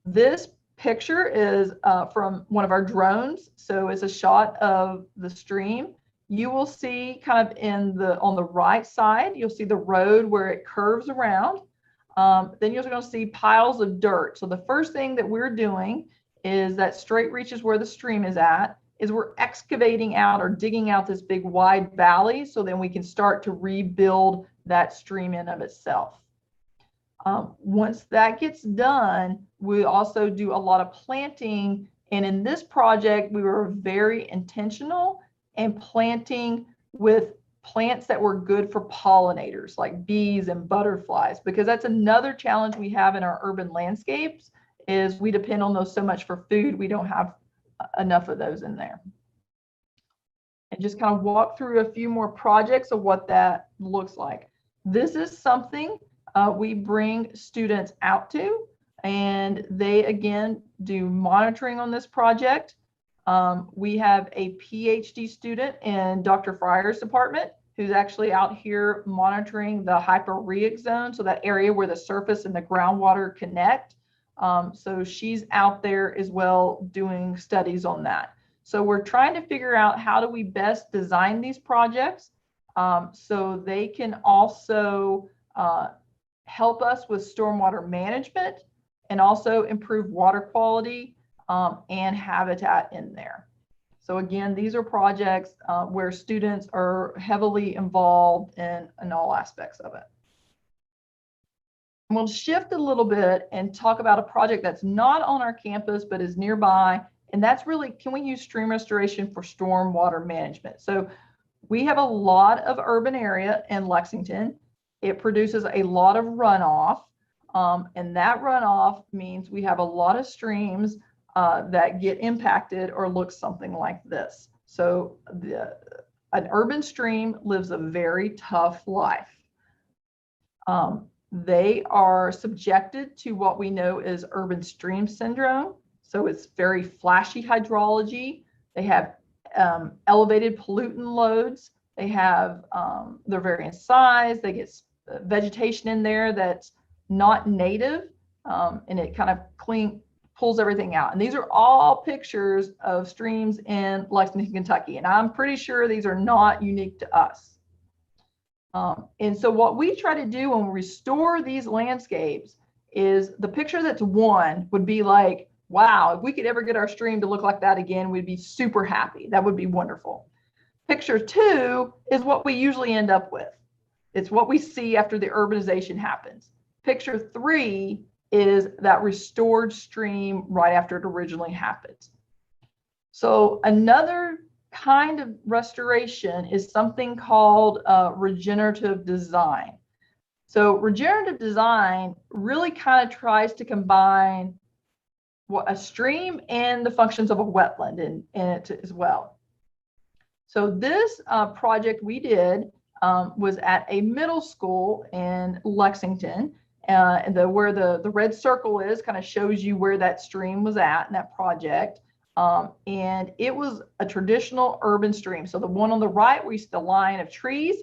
This picture is from one of our drones. So it's a shot of the stream. You will see kind of on the right side, you'll see the road where it curves around. Then you're going to see piles of dirt. So the first thing that we're doing is that straight reaches where the stream is at, is we're excavating out or digging out this big wide valley so then we can start to rebuild that stream in of itself. Once that gets done, we also do a lot of planting. And in this project, we were very intentional in planting with plants that were good for pollinators like bees and butterflies, because that's another challenge we have in our urban landscapes is we depend on those so much for food. We don't have enough of those in there. And just kind of walk through a few more projects of what that looks like. This is something we bring students out to, and they again do monitoring on this project. We have a PhD student in Dr. Fryer's department who's actually out here monitoring the hyporheic zone, so that area where the surface and the groundwater connect. So she's out there as well doing studies on that. So we're trying to figure out how do we best design these projects so they can also help us with stormwater management and also improve water quality and habitat in there. So again, these are projects where students are heavily involved in all aspects of it. And we'll shift a little bit and talk about a project that's not on our campus but is nearby, and that's really, can we use stream restoration for stormwater management? So we have a lot of urban area in Lexington. It produces a lot of runoff, and that runoff means we have a lot of streams that get impacted or look something like this. So an urban stream lives a very tough life. They are subjected to what we know as urban stream syndrome. So it's very flashy hydrology. They have elevated pollutant loads. They have, they're varying size. They get vegetation in there that's not native, and it kind of pulls everything out. And these are all pictures of streams in Lexington, Kentucky. And I'm pretty sure these are not unique to us. And so what we try to do when we restore these landscapes is the picture that's one would be like, wow, if we could ever get our stream to look like that again, we'd be super happy. That would be wonderful. Picture two is what we usually end up with. It's what we see after the urbanization happens. Picture three is that restored stream right after it originally happened. So another kind of restoration is something called regenerative design. So regenerative design really kind of tries to combine a stream and the functions of a wetland in it as well. So this project we did was at a middle school in Lexington, and where the red circle is kind of shows you where that stream was at in that project. And it was a traditional urban stream. So the one on the right where you see the line of trees,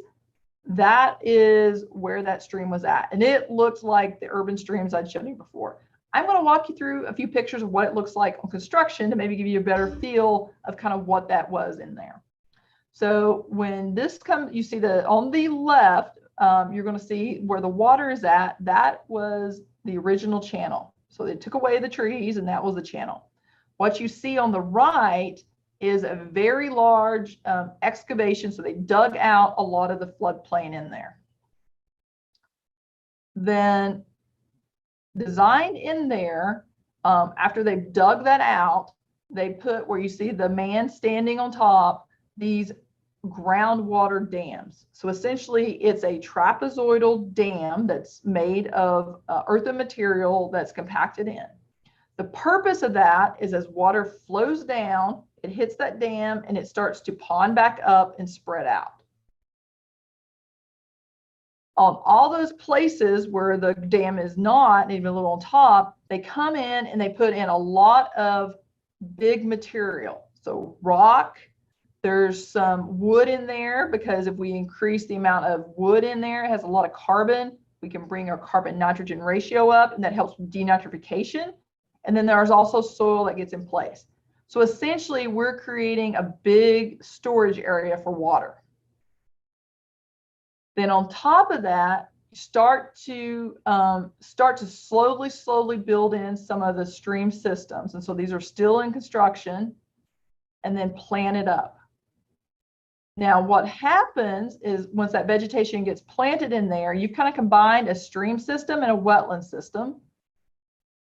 that is where that stream was at. And it looks like the urban streams I'd shown you before. I'm going to walk you through a few pictures of what it looks like on construction to maybe give you a better feel of kind of what that was in there. So when this comes, you see on the left, you're going to see where the water is at. That was the original channel. So they took away the trees and that was the channel. What you see on the right is a very large excavation. So they dug out a lot of the floodplain in there. Then designed in there, after they've dug that out, they put where you see the man standing on top, these groundwater dams. So essentially it's a trapezoidal dam that's made of earthen material that's compacted in. The purpose of that is as water flows down, it hits that dam and it starts to pond back up and spread out. On all those places where the dam is not, even a little on top, they come in and they put in a lot of big material. So rock, there's some wood in there because if we increase the amount of wood in there, it has a lot of carbon. We can bring our carbon nitrogen ratio up and that helps with denitrification. And then there's also soil that gets in place. So essentially, we're creating a big storage area for water. Then on top of that, start to slowly build in some of the stream systems. And so these are still in construction, and then plan it up. Now, what happens is once that vegetation gets planted in there, you've kind of combined a stream system and a wetland system,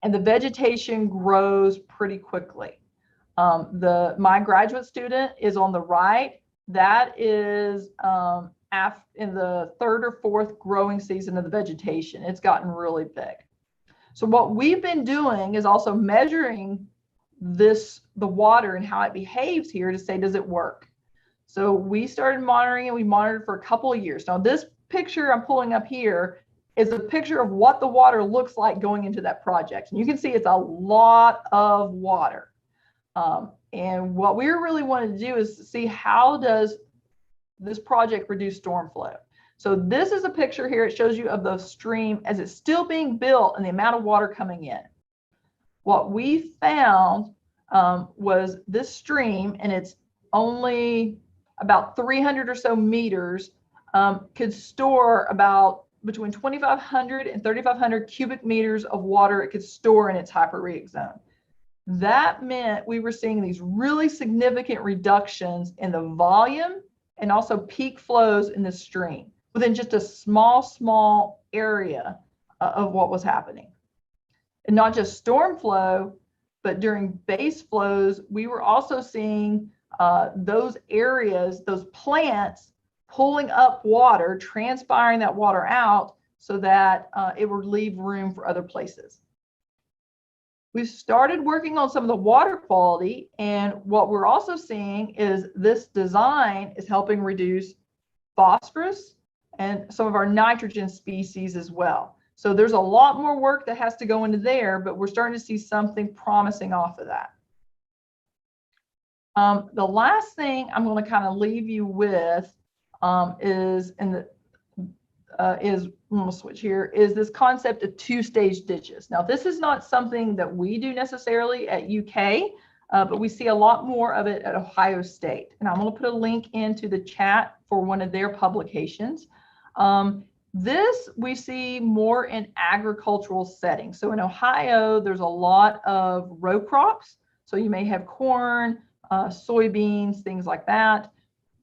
and the vegetation grows pretty quickly. My graduate student is on the right. That is in the 3rd or 4th growing season of the vegetation. It's gotten really big. So what we've been doing is also measuring the water and how it behaves here to say, does it work? So we started monitoring, and we monitored for a couple of years. Now this picture I'm pulling up here is a picture of what the water looks like going into that project. And you can see it's a lot of water. And what we really wanted to do is see, how does this project reduce storm flow? So this is a picture here. It shows you of the stream as it's still being built and the amount of water coming in. What we found was this stream, and it's only about 300 or so meters, could store about between 2,500 and 3,500 cubic meters of water it could store in its hyporheic zone. That meant we were seeing these really significant reductions in the volume and also peak flows in the stream within just a small area of what was happening. And not just storm flow, but during base flows, we were also seeing those areas, those plants pulling up water, transpiring that water out so that it would leave room for other places. We've started working on some of the water quality, and what we're also seeing is this design is helping reduce phosphorus and some of our nitrogen species as well. So there's a lot more work that has to go into there, but we're starting to see something promising off of that. The last thing I'm going to kind of leave you with is I'm going to switch here, is this concept of 2-stage ditches. Now, this is not something that we do necessarily at UK, but we see a lot more of it at Ohio State. And I'm going to put a link into the chat for one of their publications. This we see more in agricultural settings. So in Ohio, there's a lot of row crops. So you may have corn, soybeans, things like that.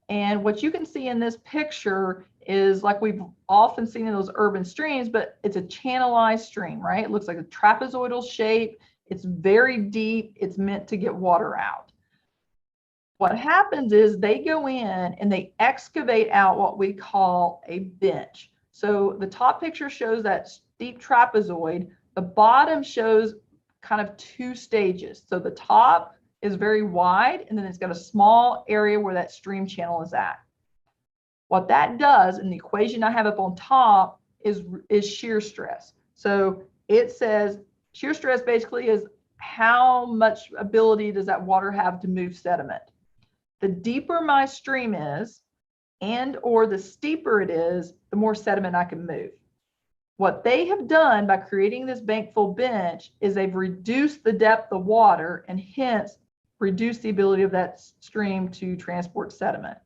And what you can see in this picture is like we've often seen in those urban streams, but it's a channelized stream, right? It looks like a trapezoidal shape. It's very deep. It's meant to get water out. What happens is they go in and they excavate out what we call a bench. So the top picture shows that steep trapezoid. The bottom shows kind of 2 stages. So the top is very wide, and then it's got a small area where that stream channel is at. What that does, in the equation I have up on top, is shear stress. So it says shear stress basically is how much ability does that water have to move sediment. The deeper my stream is, and or the steeper it is, the more sediment I can move. What they have done by creating this bankful bench is they've reduced the depth of water and hence reduced the ability of that stream to transport sediment.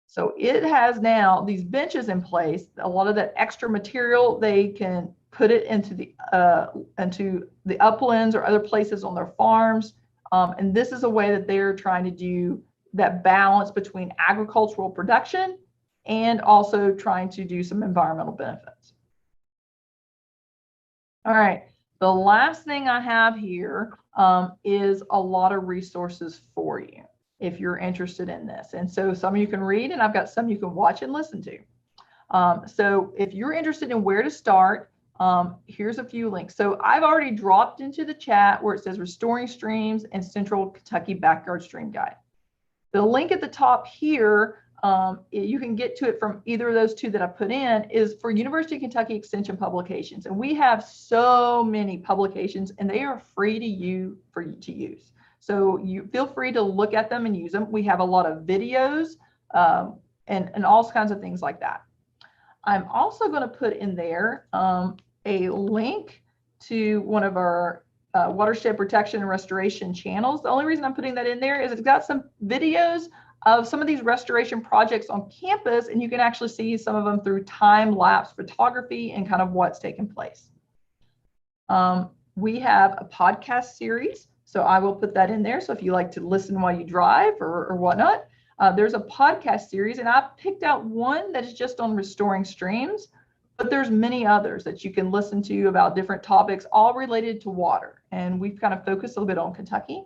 So it has now these benches in place. A lot of that extra material, they can put it into the uplands or other places on their farms. And this is a way that they're trying to do that balance between agricultural production and also trying to do some environmental benefits. All right, the last thing I have here is a lot of resources for you if you're interested in this. And so some you can read, and I've got some you can watch and listen to. So if you're interested in where to start, here's a few links. So I've already dropped into the chat where it says Restoring Streams and Central Kentucky Backyard Stream Guide. The link at the top here, you can get to it from either of those 2 that I put in, is for University of Kentucky Extension publications. And we have so many publications, and they are free to you to use. So you feel free to look at them and use them. We have a lot of videos and all kinds of things like that. I'm also going to put in there a link to one of our watershed protection and restoration channels. The only reason I'm putting that in there is it's got some videos of some of these restoration projects on campus, and you can actually see some of them through time-lapse photography and kind of what's taken place. We have a podcast series, so I will put that in there. So if you like to listen while you drive or whatnot, there's a podcast series, and I picked out one that is just on restoring streams, but there's many others that you can listen to about different topics, all related to water. And we've kind of focused a little bit on Kentucky.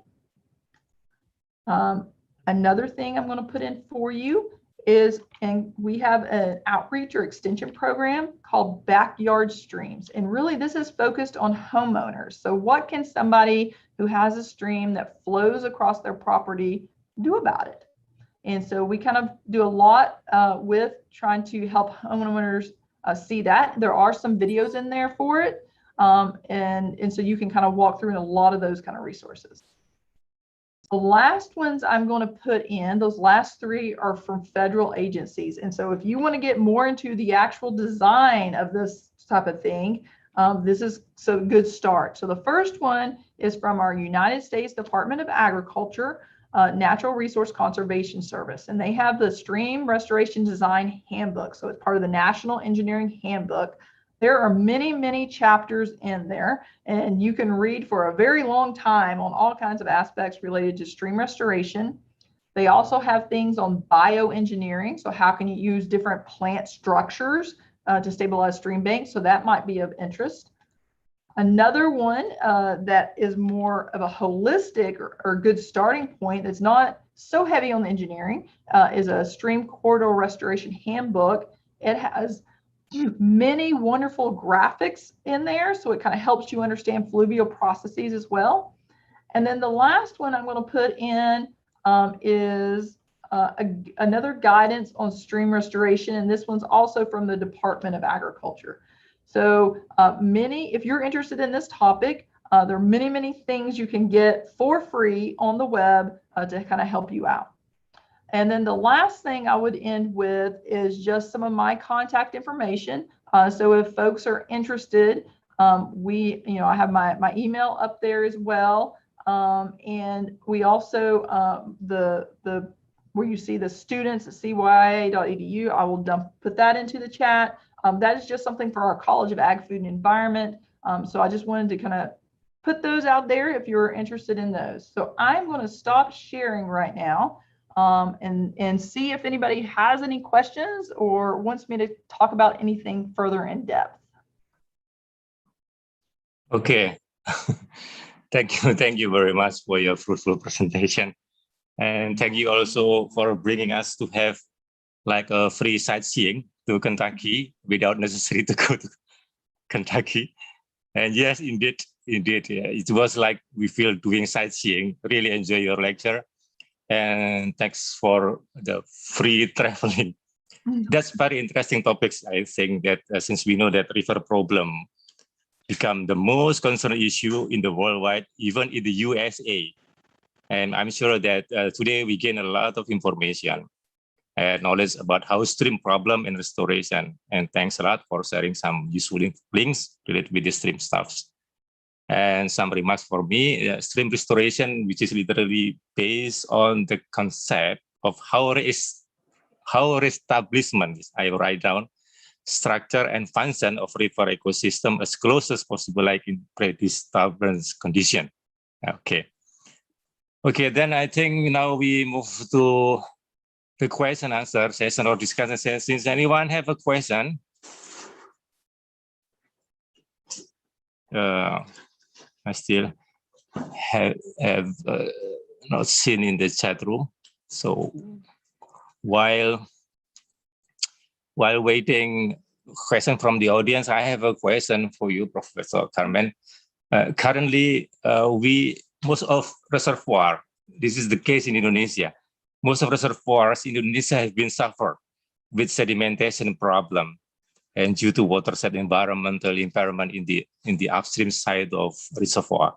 Another thing I'm going to put in for you is, and we have an outreach or extension program called Backyard Streams. And really this is focused on homeowners. So what can somebody who has a stream that flows across their property do about it? And so we kind of do a lot with trying to help homeowners see that. There are some videos in there for it. And so you can kind of walk through a lot of those kind of resources. The last ones I'm going to put in, those last three are from federal agencies. And so if you want to get more into the actual design of this type of thing, this is a good start. So the first one is from our United States Department of Agriculture, Natural Resource Conservation Service. And they have the Stream Restoration Design Handbook. So it's part of the National Engineering Handbook. There are many, many chapters in there, and you can read for a very long time on all kinds of aspects related to stream restoration. They also have things on bioengineering. So how can you use different plant structures to stabilize stream banks? So that might be of interest. Another one that is more of a holistic or good starting point that's not so heavy on the engineering is a Stream Corridor Restoration Handbook. It has many wonderful graphics in there, so it kind of helps you understand fluvial processes as well. And then the last one I'm going to put in is another guidance on stream restoration, and this one's also from the Department of Agriculture. So if you're interested in this topic, there are many, many things you can get for free on the web to kind of help you out. And then the last thing I would end with is just some of my contact information. So if folks are interested, I have my email up there as well. And we also, where you see the students at cya.edu, I will put that into the chat. That is just something for our College of Ag, Food and Environment. So I just wanted to kind of put those out there if you're interested in those. So I'm going to stop sharing right now. And see if anybody has any questions or wants me to talk about anything further in depth. Okay. Thank you very much for your fruitful presentation. And thank you also for bringing us to have like a free sightseeing to Kentucky without necessary to go to Kentucky. And yes, indeed, yeah, it was like we feel doing sightseeing. Really enjoy your lecture. And thanks for the free traveling. That's very interesting topics. I think that since we know that river problem become the most concerned issue in the worldwide, even in the USA. And I'm sure that today we gain a lot of information and knowledge about how stream problem and restoration. And thanks a lot for sharing some useful links related with the stream stuffs. And some remarks for me, stream restoration, which is literally based on the concept of how reestablishment, I write down, structure and function of river ecosystem as close as possible, like in pre-disturbance condition. Okay, then I think now we move to the question answer session or discussion session. Since anyone have a question, I still have not seen in the chat room. So while waiting question from the audience, I have a question for you, Professor Carmen. Currently, most of reservoir, this is the case in Indonesia, most of reservoirs in Indonesia have been suffered with sedimentation problem and due to watershed environmental impairment in the upstream side of reservoir.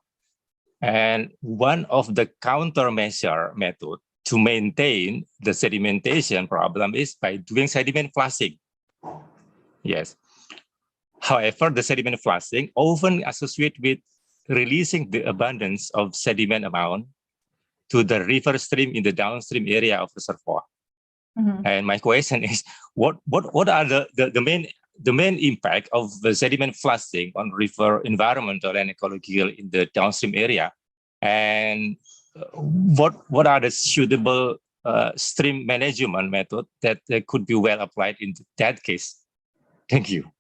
And one of the countermeasure method to maintain the sedimentation problem is by doing sediment flushing. Yes. However, the sediment flushing often associated with releasing the abundance of sediment amount to the river stream in the downstream area of reservoir. And my question is, what are the main impact of the sediment flushing on river environmental and ecological in the downstream area, and what are the suitable stream management method that could be well applied in that case? Thank you.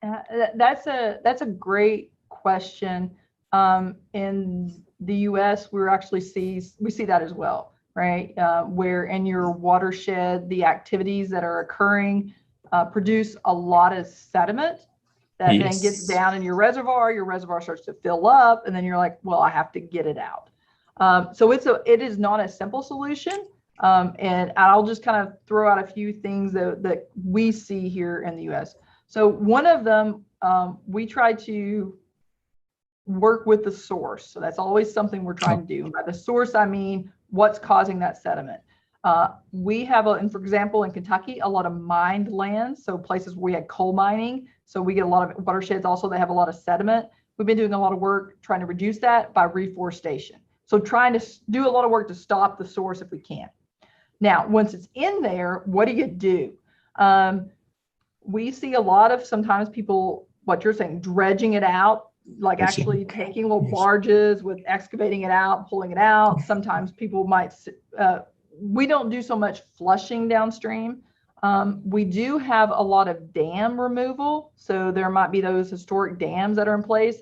That's a great question. In the U.S., we see that as well, right? Where in your watershed, the activities that are occurring produce a lot of sediment that then gets down in your reservoir starts to fill up, and then you're like, well, I have to get it out. So it is not a simple solution. And I'll just kind of throw out a few things that we see here in the U.S. So one of them, we try to work with the source. So that's always something we're trying to do. By the source, I mean, what's causing that sediment? We have, for example, in Kentucky, a lot of mined lands. So places where we had coal mining. So we get a lot of watersheds also that have a lot of sediment. We've been doing a lot of work trying to reduce that by reforestation. So trying to do a lot of work to stop the source if we can. Now, once it's in there, what do? We see a lot of sometimes people, what you're saying, dredging it out, like actually taking little barges with excavating it out, pulling it out. Sometimes people might, we don't do so much flushing downstream. We do have a lot of dam removal. So there might be those historic dams that are in place.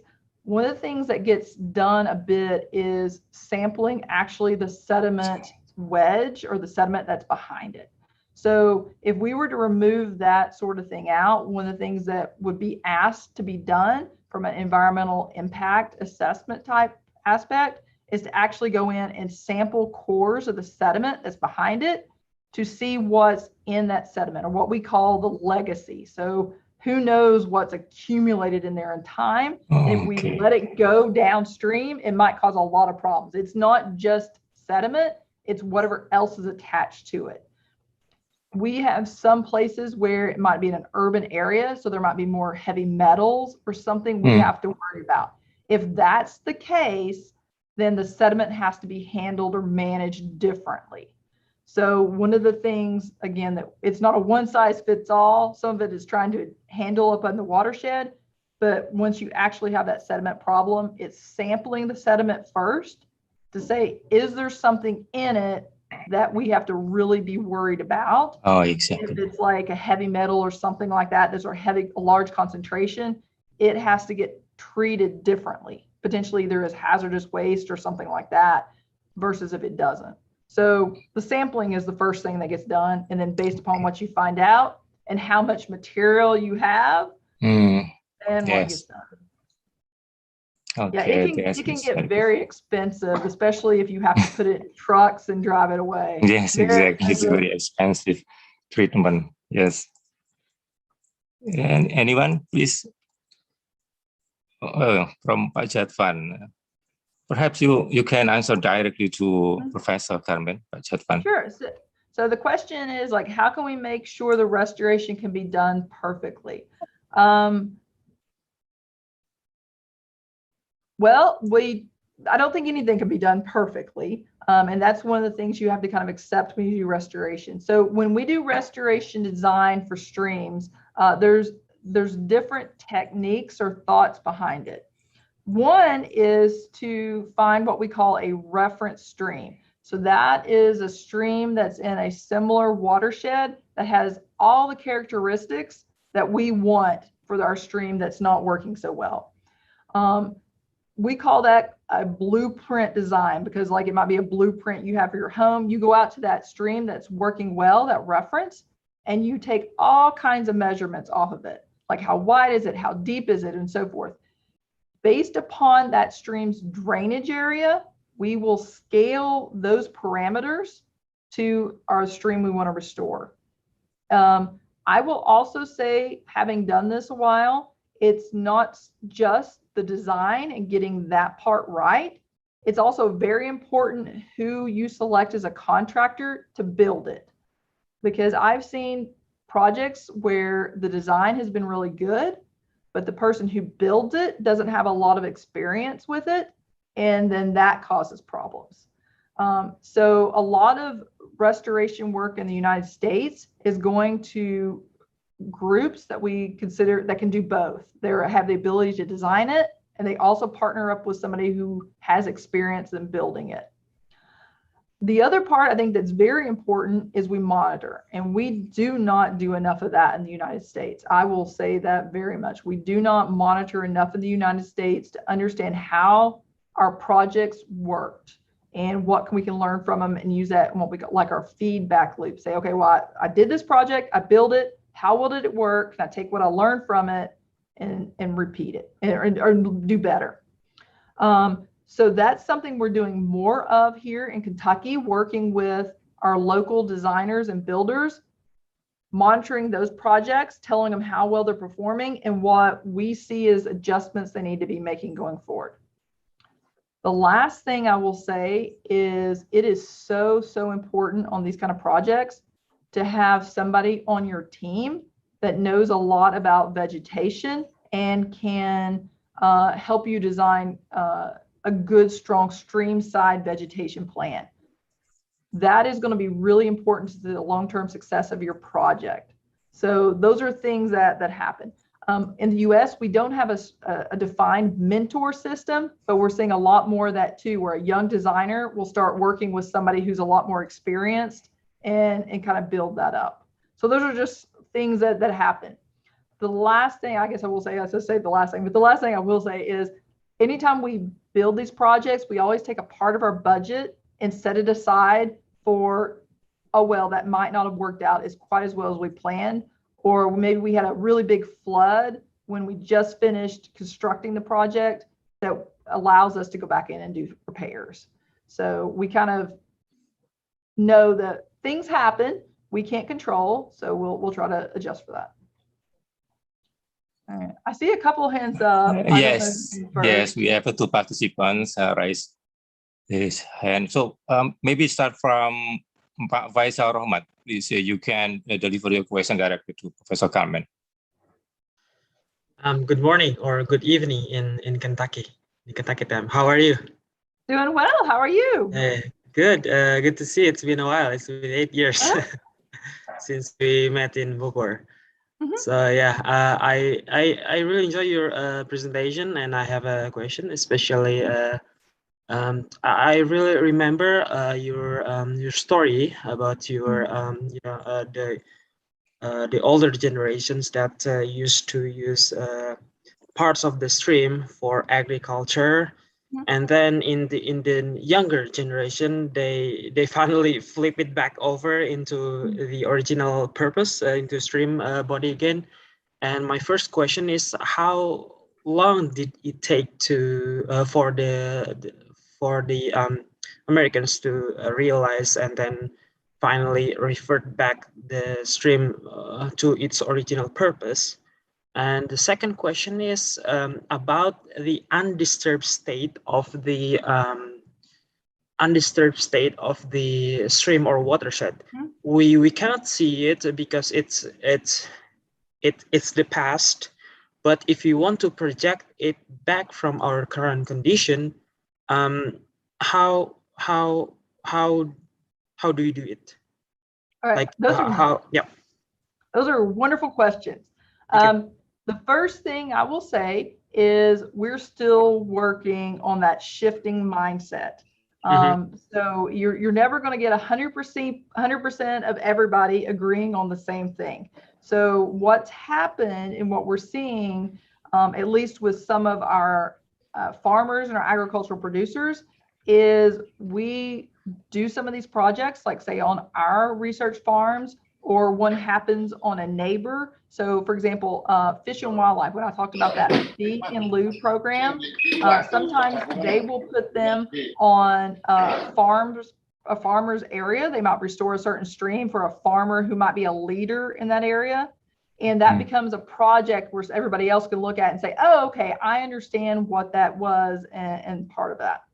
One of the things that gets done a bit is sampling actually the sediment wedge or the sediment that's behind it. So if we were to remove that sort of thing out, one of the things that would be asked to be done from an environmental impact assessment type aspect is to actually go in and sample cores of the sediment that's behind it to see what's in that sediment, or what we call the legacy. So who knows what's accumulated in there in time. If we let it go downstream, it might cause a lot of problems. It's not just sediment, it's whatever else is attached to it. We have some places where it might be in an urban area, so there might be more heavy metals or something we have to worry about. If that's the case, then the sediment has to be handled or managed differently. So one of the things, again, that it's not a one size fits all. Some of it is trying to handle up in the watershed, but once you actually have that sediment problem, it's sampling the sediment first to say, is there something in it that we have to really be worried about? Oh, exactly. If it's like a heavy metal or something like that, there's a large concentration, it has to get treated differently. Potentially there is hazardous waste or something like that versus if it doesn't. So the sampling is the first thing that gets done. And then based upon what you find out and how much material you have, and what gets done. Okay, yeah, it can get very expensive, especially if you have to put it in trucks and drive it away. Yes, exactly. It's very expensive treatment. Yes. And anyone, please? From Pak Jadvan. Perhaps you can answer directly to Professor Carmen, Pak Jadvan. Sure. So the question is, like, how can we make sure the restoration can be done perfectly? Well, I don't think anything can be done perfectly. And that's one of the things you have to kind of accept when you do restoration. So when we do restoration design for streams, there's different techniques or thoughts behind it. One is to find what we call a reference stream. So that is a stream that's in a similar watershed that has all the characteristics that we want for our stream that's not working so well. We call that a blueprint design, because like it might be a blueprint you have for your home. You go out to that stream that's working well, that reference, and you take all kinds of measurements off of it. Like how wide is it? How deep is it? And so forth. Based upon that stream's drainage area, we will scale those parameters to our stream we want to restore. I will also say, having done this a while, it's not just the design and getting that part right. It's also very important who you select as a contractor to build it. Because I've seen projects where the design has been really good, but the person who builds it doesn't have a lot of experience with it, and then that causes problems. So a lot of restoration work in the United States is going to groups that we consider that can do both. They have the ability to design it, and they also partner up with somebody who has experience in building it. The other part I think that's very important is we monitor, and we do not do enough of that in the United States. I will say that very much. We do not monitor enough in the United States to understand how our projects worked and what we can learn from them and use that in what we got like our feedback loop. Say, okay, well, I did this project, I built it. How well did it work? Can I take what I learned from it and repeat it or do better? So that's something we're doing more of here in Kentucky, working with our local designers and builders, monitoring those projects, telling them how well they're performing and what we see as adjustments they need to be making going forward. The last thing I will say is it is so important on these kind of projects to have somebody on your team that knows a lot about vegetation and can help you design a good, strong stream side vegetation plan. That is going to be really important to the long-term success of your project. So those are things that happen. In the US, we don't have a defined mentor system, but we're seeing a lot more of that too, where a young designer will start working with somebody who's a lot more experienced and kind of build that up. So those are just things that happen. The last thing I guess I will say, I was going to say the last thing, but the last thing I will say is anytime we build these projects, we always take a part of our budget and set it aside for, oh, well, that might not have worked out as quite as well as we planned. Or maybe we had a really big flood when we just finished constructing the project that allows us to go back in and do repairs. So we kind of know that things happen we can't control, so we'll try to adjust for that. All right. I see a couple of hands up. Yes, we have two participants raise his hand. So maybe start from Pak Faisal Rahmat. Please, you can deliver your question directly to Professor Carmen. Good morning or good evening in Kentucky time. How are you? Doing well. How are you? Good. Good to see you. It's been a while. It's been 8 years since we met in PUPR. So yeah, I really enjoy your presentation, and I have a question, especially I really remember your story about your the older generations that used to use parts of the stream for agriculture, and then in the younger generation they finally flip it back over into the original purpose, into stream body again. And my first question is, how long did it take to for the Americans to realize and then finally revert back the stream to its original purpose? And the second question is about the undisturbed state of the stream or watershed. We cannot see it because it's the past. But if you want to project it back from our current condition, how do you do it? All right. Like those are wonderful questions. The first thing I will say is we're still working on that shifting mindset. So you're never going to get 100% of everybody agreeing on the same thing. So what's happened and what we're seeing, at least with some of our farmers and our agricultural producers, is we do some of these projects, like say on our research farms, or one happens on a neighbor. So for example, Fish and Wildlife, when I talked about that Feed in Lieu program, sometimes they will put them on a farmer's area. They might restore a certain stream for a farmer who might be a leader in that area. And that becomes a project where everybody else can look at and say, oh, okay, I understand what that was and part of that.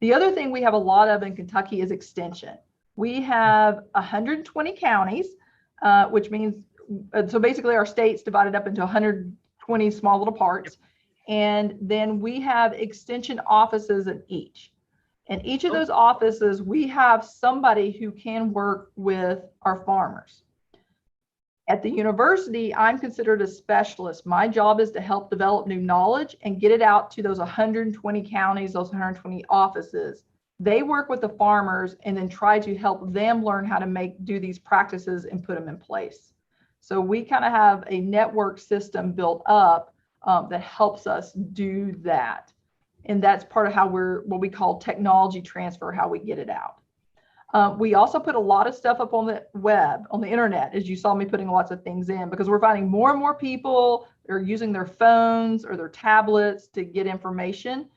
The other thing we have a lot of in Kentucky is extension. We have 120 counties, which means, so basically our state's divided up into 100 20 small little parts. And then we have extension offices in each. In each of those offices, we have somebody who can work with our farmers. At the university, I'm considered a specialist. My job is to help develop new knowledge and get it out to those 120 counties, those 120 offices. They work with the farmers and then try to help them learn how to do these practices and put them in place. So we kind of have a network system built up that helps us do that. And that's part of how what we call technology transfer, how we get it out. We also put a lot of stuff up on the web, on the internet, as you saw me putting lots of things in, because we're finding more and more people are using their phones or their tablets to get information.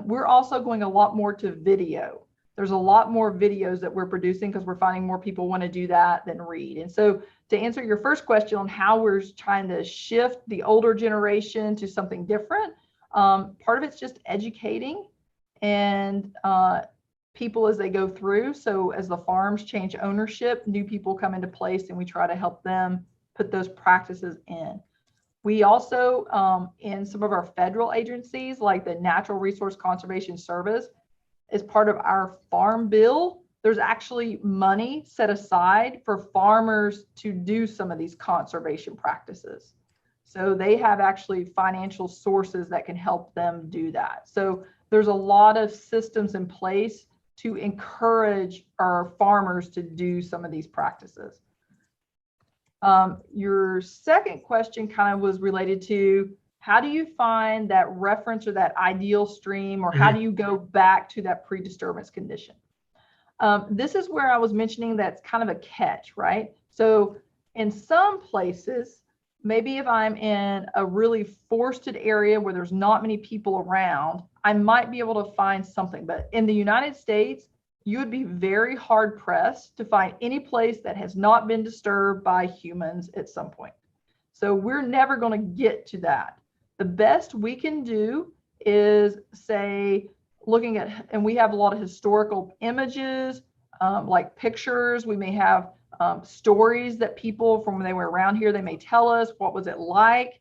We're also going a lot more to video. There's a lot more videos that we're producing because we're finding more people want to do that than read. And so to answer your first question on how we're trying to shift the older generation to something different, part of it's just educating and people as they go through. So as the farms change ownership, new people come into place and we try to help them put those practices in. We also, in some of our federal agencies, like the Natural Resource Conservation Service, as part of our farm bill, there's actually money set aside for farmers to do some of these conservation practices. So they have actually financial sources that can help them do that. So there's a lot of systems in place to encourage our farmers to do some of these practices. Your second question kind of was related to how do you find that reference or that ideal stream, or how do you go back to that pre-disturbance condition? This is where I was mentioning that's kind of a catch, right? So in some places, maybe if I'm in a really forested area where there's not many people around, I might be able to find something. But in the United States, you would be very hard pressed to find any place that has not been disturbed by humans at some point. So we're never going to get to that. The best we can do is say, looking at, and we have a lot of historical images, like pictures. We may have stories that people from when they were around here, they may tell us what was it like.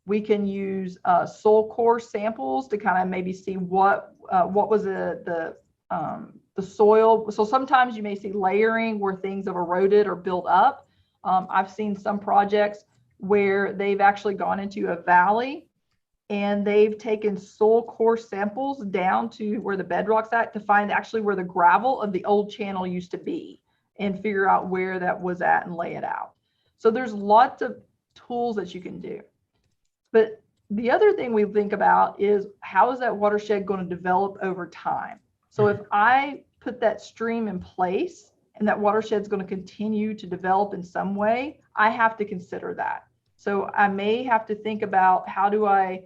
We can use soil core samples to kind of maybe see what was the soil. So sometimes you may see layering where things have eroded or built up. I've seen some projects where they've actually gone into a valley and they've taken soil core samples down to where the bedrock's at to find actually where the gravel of the old channel used to be and figure out where that was at and lay it out. So there's lots of tools that you can do. But the other thing we think about is how is that watershed going to develop over time? So if I put that stream in place and that watershed is going to continue to develop in some way, I have to consider that. So I may have to think about how do I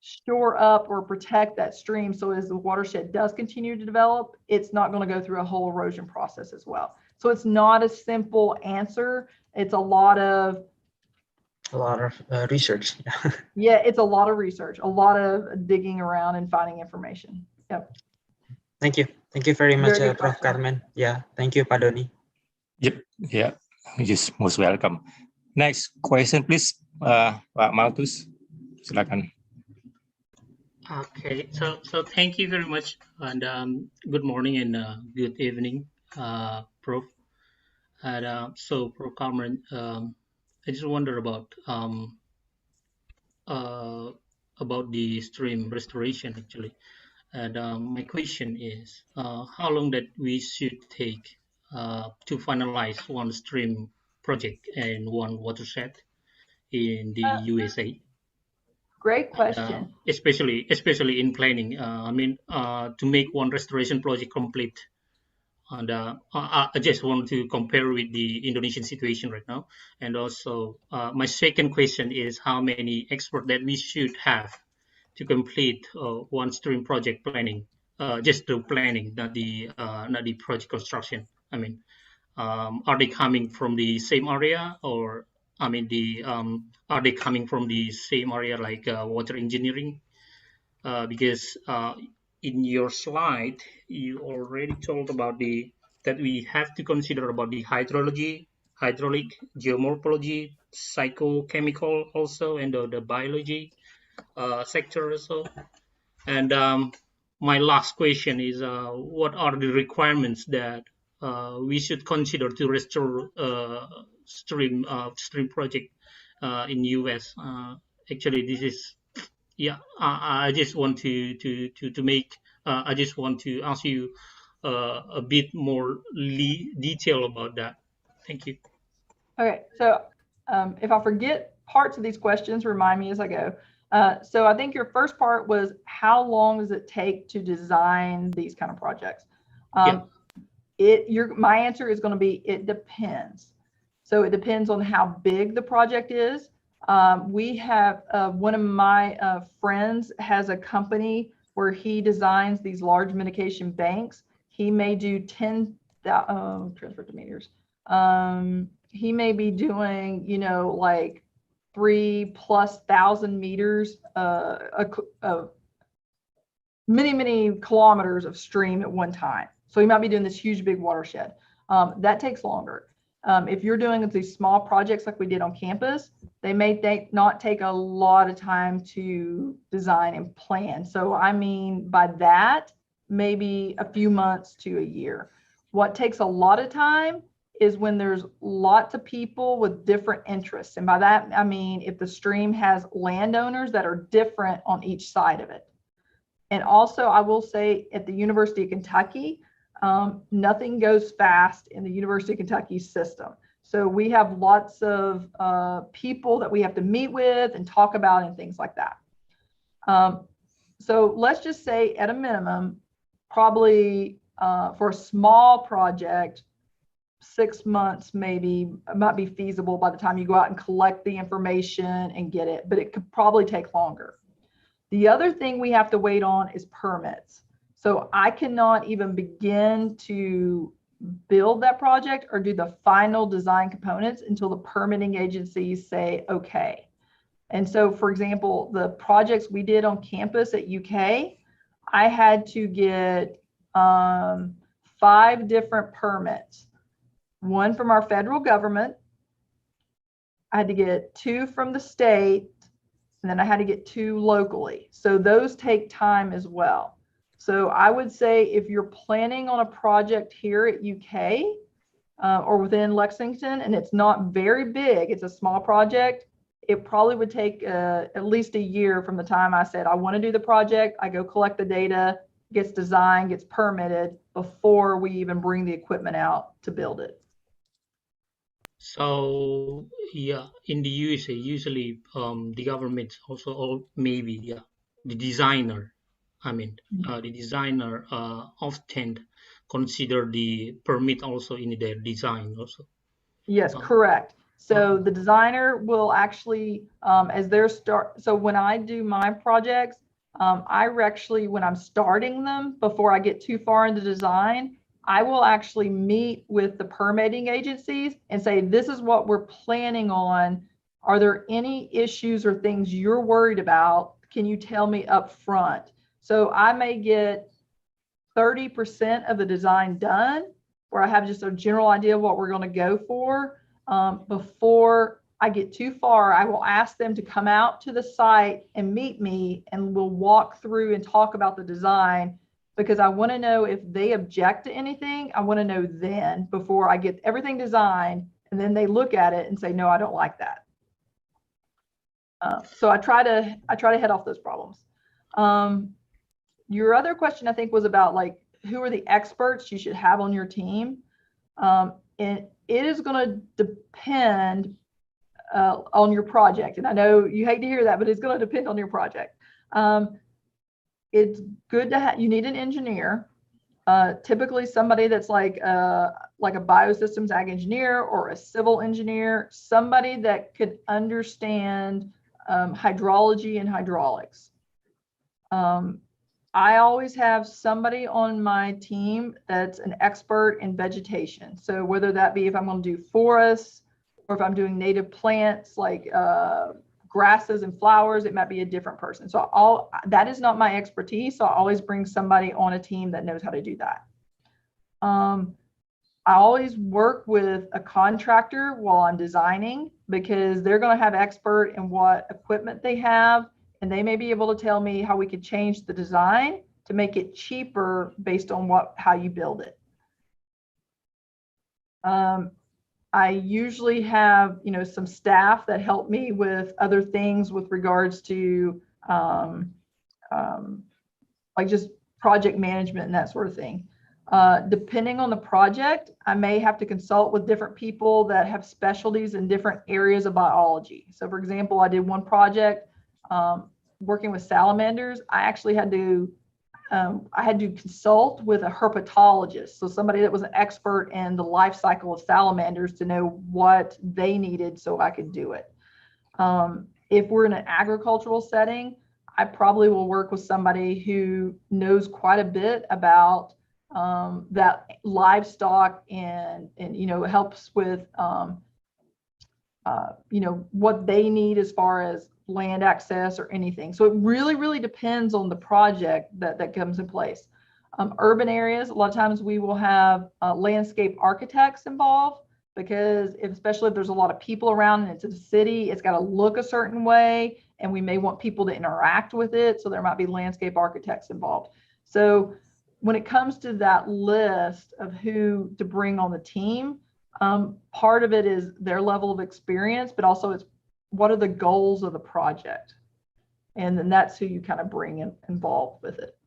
shore up or protect that stream so as the watershed does continue to develop, it's not going to go through a whole erosion process as well. So it's not a simple answer. It's a lot of research. Yeah, it's a lot of research, a lot of digging around and finding information. Yep. Thank you. Thank you very much, Very good Prof. question. Carmen. Yeah, thank you, Pak Doni. Yep, yeah, just most welcome. Next question, please, Pak Malthus. Silakan. Okay, so thank you very much, and good morning and good evening, Prof. And so, Prof. Carmen, I just wonder about the stream restoration actually, and my question is, how long that we should take to finalize one stream project and one watershed in the USA? Great question. Especially in planning. I mean, to make one restoration project complete. And I just want to compare with the Indonesian situation right now. And also, my second question is how many experts that we should have to complete one stream project planning, just the planning, not the project construction. I mean, are they coming from the same area, or I mean, are they coming from the same area like water engineering? Because in your slide, you already told about that we have to consider about the hydrology, hydraulic, geomorphology, psychochemical also, and the biology sector also. And my last question is, what are the requirements that we should consider to restore stream project in US? Actually, this is, yeah. I just want to make. I just want to ask you a bit more detail about that. Thank you. Okay, so if I forget parts of these questions, remind me as I go. So I think your first part was, how long does it take to design these kind of projects? My answer is going to be, it depends. So it depends on how big the project is. We have one of my friends has a company where he designs these large mitigation banks. He may do 10,000 transfer to meters. He may be doing, you know, like 3,000+ meters, many kilometers of stream at one time. So he might be doing this huge big watershed. That takes longer. If you're doing these small projects like we did on campus, they may not take a lot of time to design and plan. So I mean by that, maybe a few months to a year. What takes a lot of time is when there's lots of people with different interests. And by that, I mean if the stream has landowners that are different on each side of it. And also, I will say at the University of Kentucky, nothing goes fast in the University of Kentucky system. So we have lots of people that we have to meet with and talk about and things like that. So let's just say at a minimum, probably for a small project, 6 months maybe might be feasible by the time you go out and collect the information and get it, but it could probably take longer. The other thing we have to wait on is permits. So I cannot even begin to build that project or do the final design components until the permitting agencies say, okay. And so, for example, the projects we did on campus at UK, I had to get 5 different permits. 1 from our federal government, I had to get 2 from the state, and then I had to get 2 locally. So those take time as well. So I would say if you're planning on a project here at UK or within Lexington, and it's not very big, it's a small project, it probably would take at least a year from the time I said, I want to do the project, I go collect the data, gets designed, gets permitted, before we even bring the equipment out to build it. So yeah, in the USA, usually the government also, or maybe the designer. The designer often consider the permit also in their design also. Yes, correct. So the designer will actually, as their so when I do my projects, I actually, when I'm starting them, before I get too far into design, I will actually meet with the permitting agencies and say, this is what we're planning on. Are there any issues or things you're worried about? Can you tell me up front? So I may get 30% of the design done, where I have just a general idea of what we're going to go for. Before I get too far, I will ask them to come out to the site and meet me, and we'll walk through and talk about the design, because I want to know if they object to anything. I want to know then, before I get everything designed, and then they look at it and say, no, I don't like that. So I try to head off those problems. Your other question, I think, was about like, who are the experts you should have on your team? And it is going to depend on your project. And I know you hate to hear that, but it's going to depend on your project. It's good to have, you need an engineer, typically somebody that's like a biosystems ag engineer or a civil engineer, somebody that could understand hydrology and hydraulics. I always have somebody on my team that's an expert in vegetation. So whether that be if I'm going to do forests or if I'm doing native plants like grasses and flowers, it might be a different person. So that is not my expertise. So I always bring somebody on a team that knows how to do that. I always work with a contractor while I'm designing, because they're going to have expert in what equipment they have, and they may be able to tell me how we could change the design to make it cheaper based on how you build it. I usually have, some staff that help me with other things with regards to like just project management and that sort of thing. Depending on the project, I may have to consult with different people that have specialties in different areas of biology. So for example, I did one project working with salamanders. I actually had to consult with a herpetologist, so somebody that was an expert in the life cycle of salamanders to know what they needed so I could do it. If we're in an agricultural setting, I probably will work with somebody who knows quite a bit about that livestock and helps with what they need as far as land access or anything. So it really, really depends on the project that comes in place. Urban areas, a lot of times we will have landscape architects involved, because especially if there's a lot of people around and it's a city, it's got to look a certain way, and we may want people to interact with it. So there might be landscape architects involved. So when it comes to that list of who to bring on the team, part of it is their level of experience, but also it's what are the goals of the project? And then that's who you kind of bring involved with it.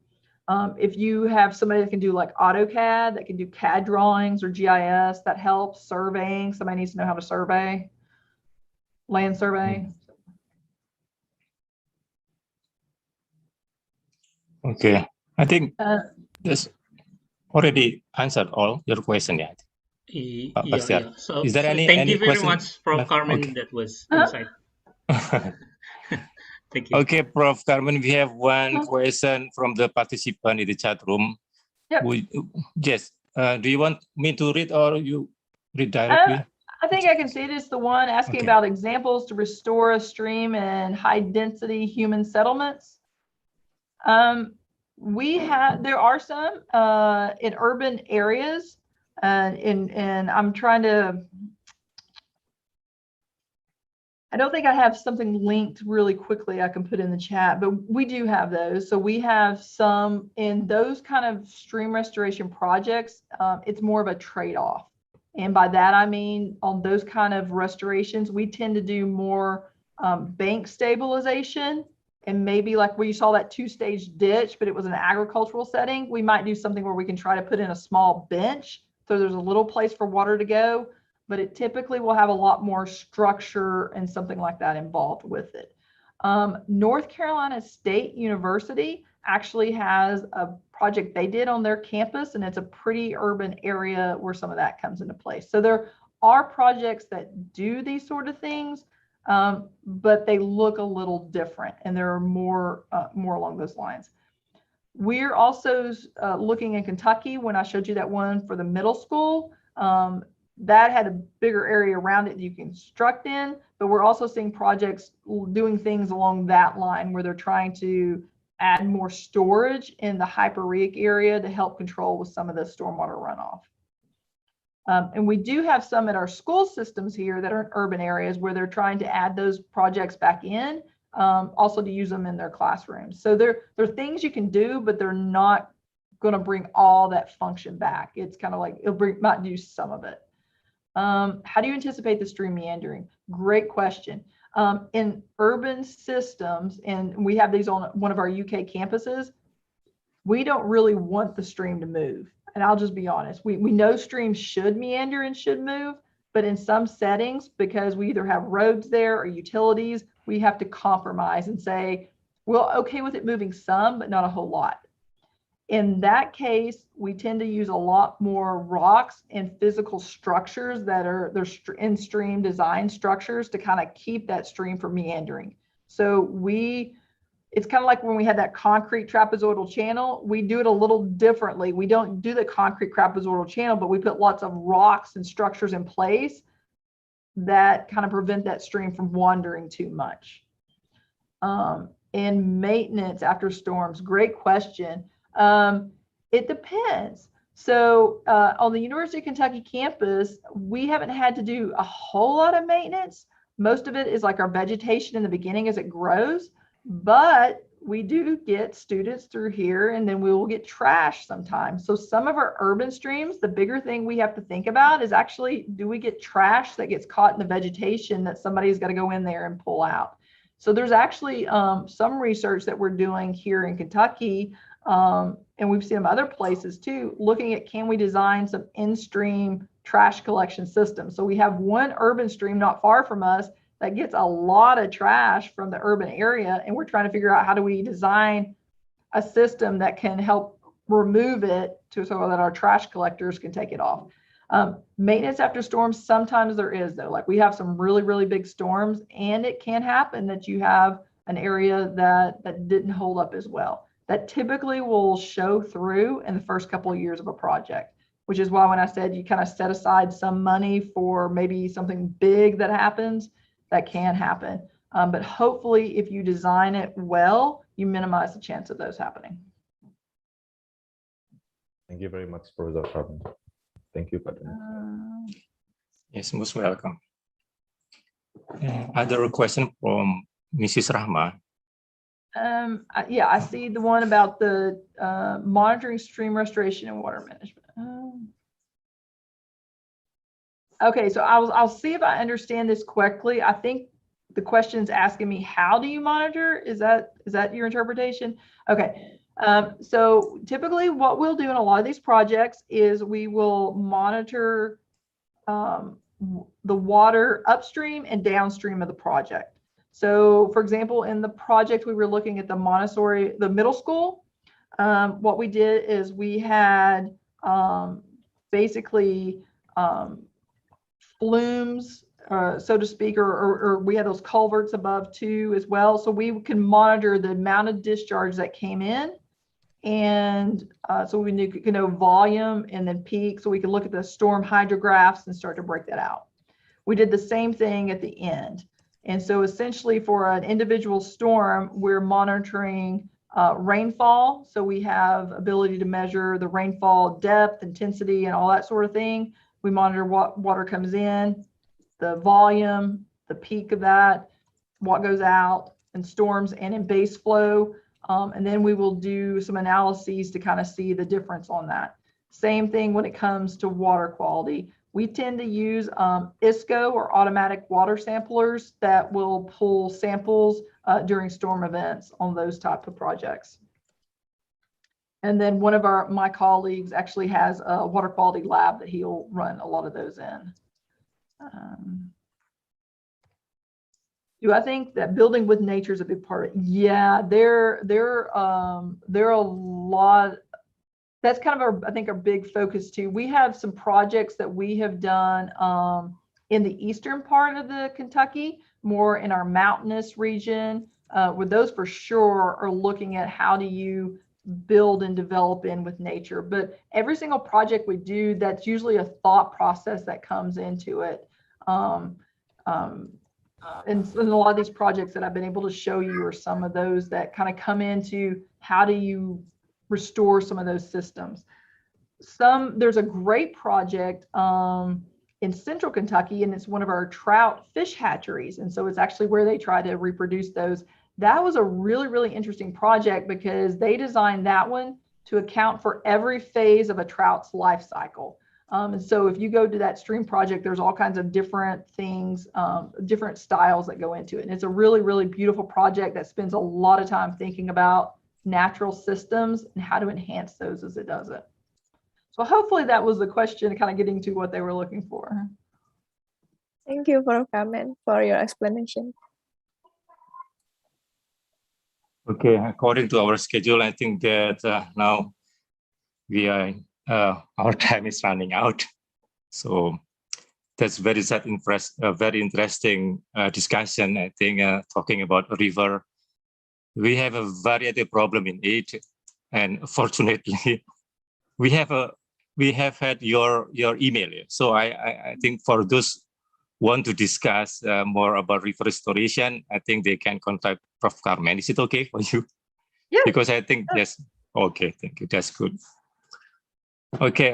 If you have somebody that can do like AutoCAD, that can do CAD drawings or GIS, that helps. Surveying, somebody needs to know how to survey, land survey. Okay, I think this already answered all your question, yeah. Yeah. So, is there thank you very question? much, Prof. Carmen. Okay. That was insight. Thank you. Okay, Prof. Carmen, we have one question from the participant in the chat room. Yep. Yes. Do you want me to read or you read directly? I think I can see it. It's the one asking about examples to restore a stream in high density human settlements. There are some in urban areas, and I'm trying to, I don't think I have something linked really quickly I can put in the chat, but we do have those. So we have some in those kind of stream restoration projects. It's more of a trade-off. And by that, I mean, on those kind of restorations, we tend to do more bank stabilization, and maybe like where you saw that 2-stage ditch, but it was an agricultural setting, we might do something where we can try to put in a small bench. So there's a little place for water to go, but it typically will have a lot more structure and something like that involved with it. North Carolina State University actually has a project they did on their campus, and it's a pretty urban area where some of that comes into place. So there are projects that do these sort of things, but they look a little different, and there are more along those lines. We're also looking in Kentucky. When I showed you that one for the middle school, that had a bigger area around it that you can construct in, but we're also seeing projects doing things along that line where they're trying to add more storage in the hyporheic area to help control with some of the stormwater runoff. And we do have some at our school systems here that are in urban areas where they're trying to add those projects back in, also to use them in their classrooms. So there are things you can do, but they're not going to bring all that function back. It's kind of like might do some of it. How do you anticipate the stream meandering? Great question. In urban systems, and we have these on one of our UK campuses, we don't really want the stream to move. And I'll just be honest, we know streams should meander and should move, but in some settings, because we either have roads there or utilities, we have to compromise and say, well, okay with it moving some, but not a whole lot. In that case, we tend to use a lot more rocks and physical structures that are in stream design structures to kind of keep that stream from meandering. So it's kind of like when we had that concrete trapezoidal channel, we do it a little differently. We don't do the concrete trapezoidal channel, but we put lots of rocks and structures in place that kind of prevent that stream from wandering too much. And maintenance after storms, great question. It depends. So on the University of Kentucky campus, we haven't had to do a whole lot of maintenance, Most of it is like our vegetation in the beginning as it grows, but we do get students through here, and then we will get trash sometimes. So some of our urban streams, the bigger thing we have to think about is actually, do we get trash that gets caught in the vegetation that somebody's got to go in there and pull out? So there's actually some research that we're doing here in Kentucky, and we've seen them other places too, looking at, can we design some in-stream trash collection systems? So we have one urban stream not far from us that gets a lot of trash from the urban area, and we're trying to figure out how do we design a system that can help remove it so that our trash collectors can take it off. Maintenance after storms, sometimes there is though, like we have some really, really big storms, and it can happen that you have an area that didn't hold up as well. That typically will show through in the first couple of years of a project, which is why when I said you kind of set aside some money for maybe something big that happens, that can happen. But hopefully if you design it well, you minimize the chance of those happening. Thank you very much, Professor Carmen. Thank you, Pak. Yes, most welcome. Other question from Mrs. Rahma. Yeah, I see the one about the monitoring stream restoration and water management. Okay, so I'll see if I understand this correctly. I think the question is asking me, how do you monitor? Is that your interpretation? Okay, so typically what we'll do in a lot of these projects is we will monitor the water upstream and downstream of the project. So for example, in the project we were looking at the middle school, what we did is we had basically flumes, so to speak, or we had those culverts above too as well. So we can monitor the amount of discharge that came in. And so we could know volume and then peak. So we could look at the storm hydrographs and start to break that out. We did the same thing at the end. And so essentially for an individual storm, we're monitoring rainfall. So we have ability to measure the rainfall depth, intensity, and all that sort of thing. We monitor what water comes in, the volume, the peak of that, what goes out in storms and in base flow. And then we will do some analyses to kind of see the difference on that. Same thing when it comes to water quality. We tend to use ISCO or automatic water samplers that will pull samples during storm events on those type of projects. And then one of my colleagues actually has a water quality lab that he'll run a lot of those in. Do I think that building with nature is a big part of it? Yeah, there are a lot. That's kind of I think our big focus too. We have some projects that we have done in the eastern part of the Kentucky, more in our mountainous region, where those for sure are looking at how do you build and develop in with nature. But every single project we do, that's usually a thought process that comes into it. And a lot of these projects that I've been able to show you are some of those that kind of come into how do you restore some of those systems. There's a great project in central Kentucky, and it's one of our trout fish hatcheries. And so it's actually where they try to reproduce those. That was a really, really interesting project because they designed that one to account for every phase of a trout's life cycle. And so if you go to that stream project, there's all kinds of different things, different styles that go into it. And it's a really, really beautiful project that spends a lot of time thinking about natural systems and how to enhance those as it does it. So hopefully that was the question, kind of getting to what they were looking for. Thank you, Prof. Carmen, for your explanation. Okay, according to our schedule, I think that now we are our time is running out. So that's very interesting discussion. I think talking about a river, we have a variety of problem in it, and fortunately, we have had your email. So I think for those want to discuss more about river restoration, I think they can contact Prof. Carmen. Is it okay for you? Yeah. Because I think yes. Okay, thank you. That's good. Okay,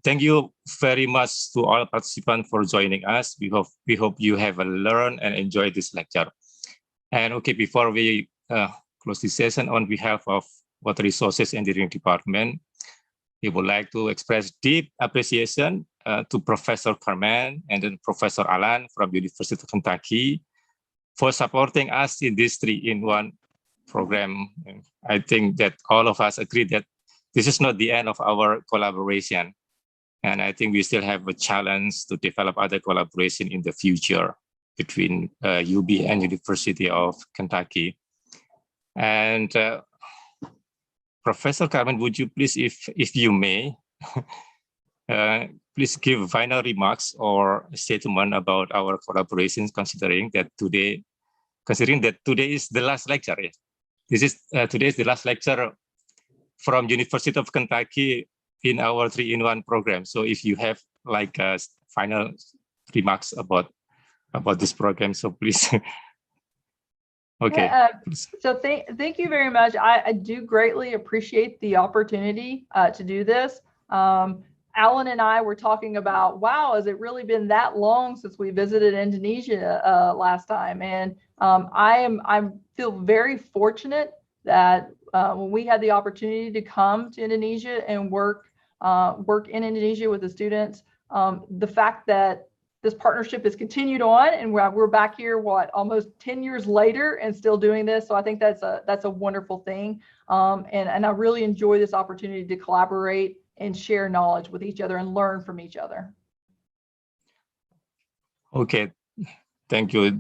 thank you very much to all participants for joining us. We hope you have learned and enjoyed this lecture. And okay, before we close this session, on behalf of Water Resources Engineering Department, we would like to express deep appreciation to Professor Carmen and then Professor Alan from University of Kentucky for supporting us in this 3-in-1 program. And I think that all of us agree that this is not the end of our collaboration. And I think we still have a challenge to develop other collaboration in the future between UB and University of Kentucky. And Professor Carmen, would you please, if you may, please give final remarks or statement about our collaborations, considering that today is the last lecture. This is today is the last lecture from University of Kentucky in our 3-in-1 program. So if you have like final remarks about this program, so please. Okay. So thank you very much. I do greatly appreciate the opportunity to do this. Alan and I were talking about, wow, has it really been that long since we visited Indonesia last time? And I feel very fortunate that when we had the opportunity to come to Indonesia and work in Indonesia with the students, the fact that this partnership has continued on, and we're back here, almost 10 years later, and still doing this. So I think that's a wonderful thing, and I really enjoy this opportunity to collaborate and share knowledge with each other and learn from each other. Okay, thank you.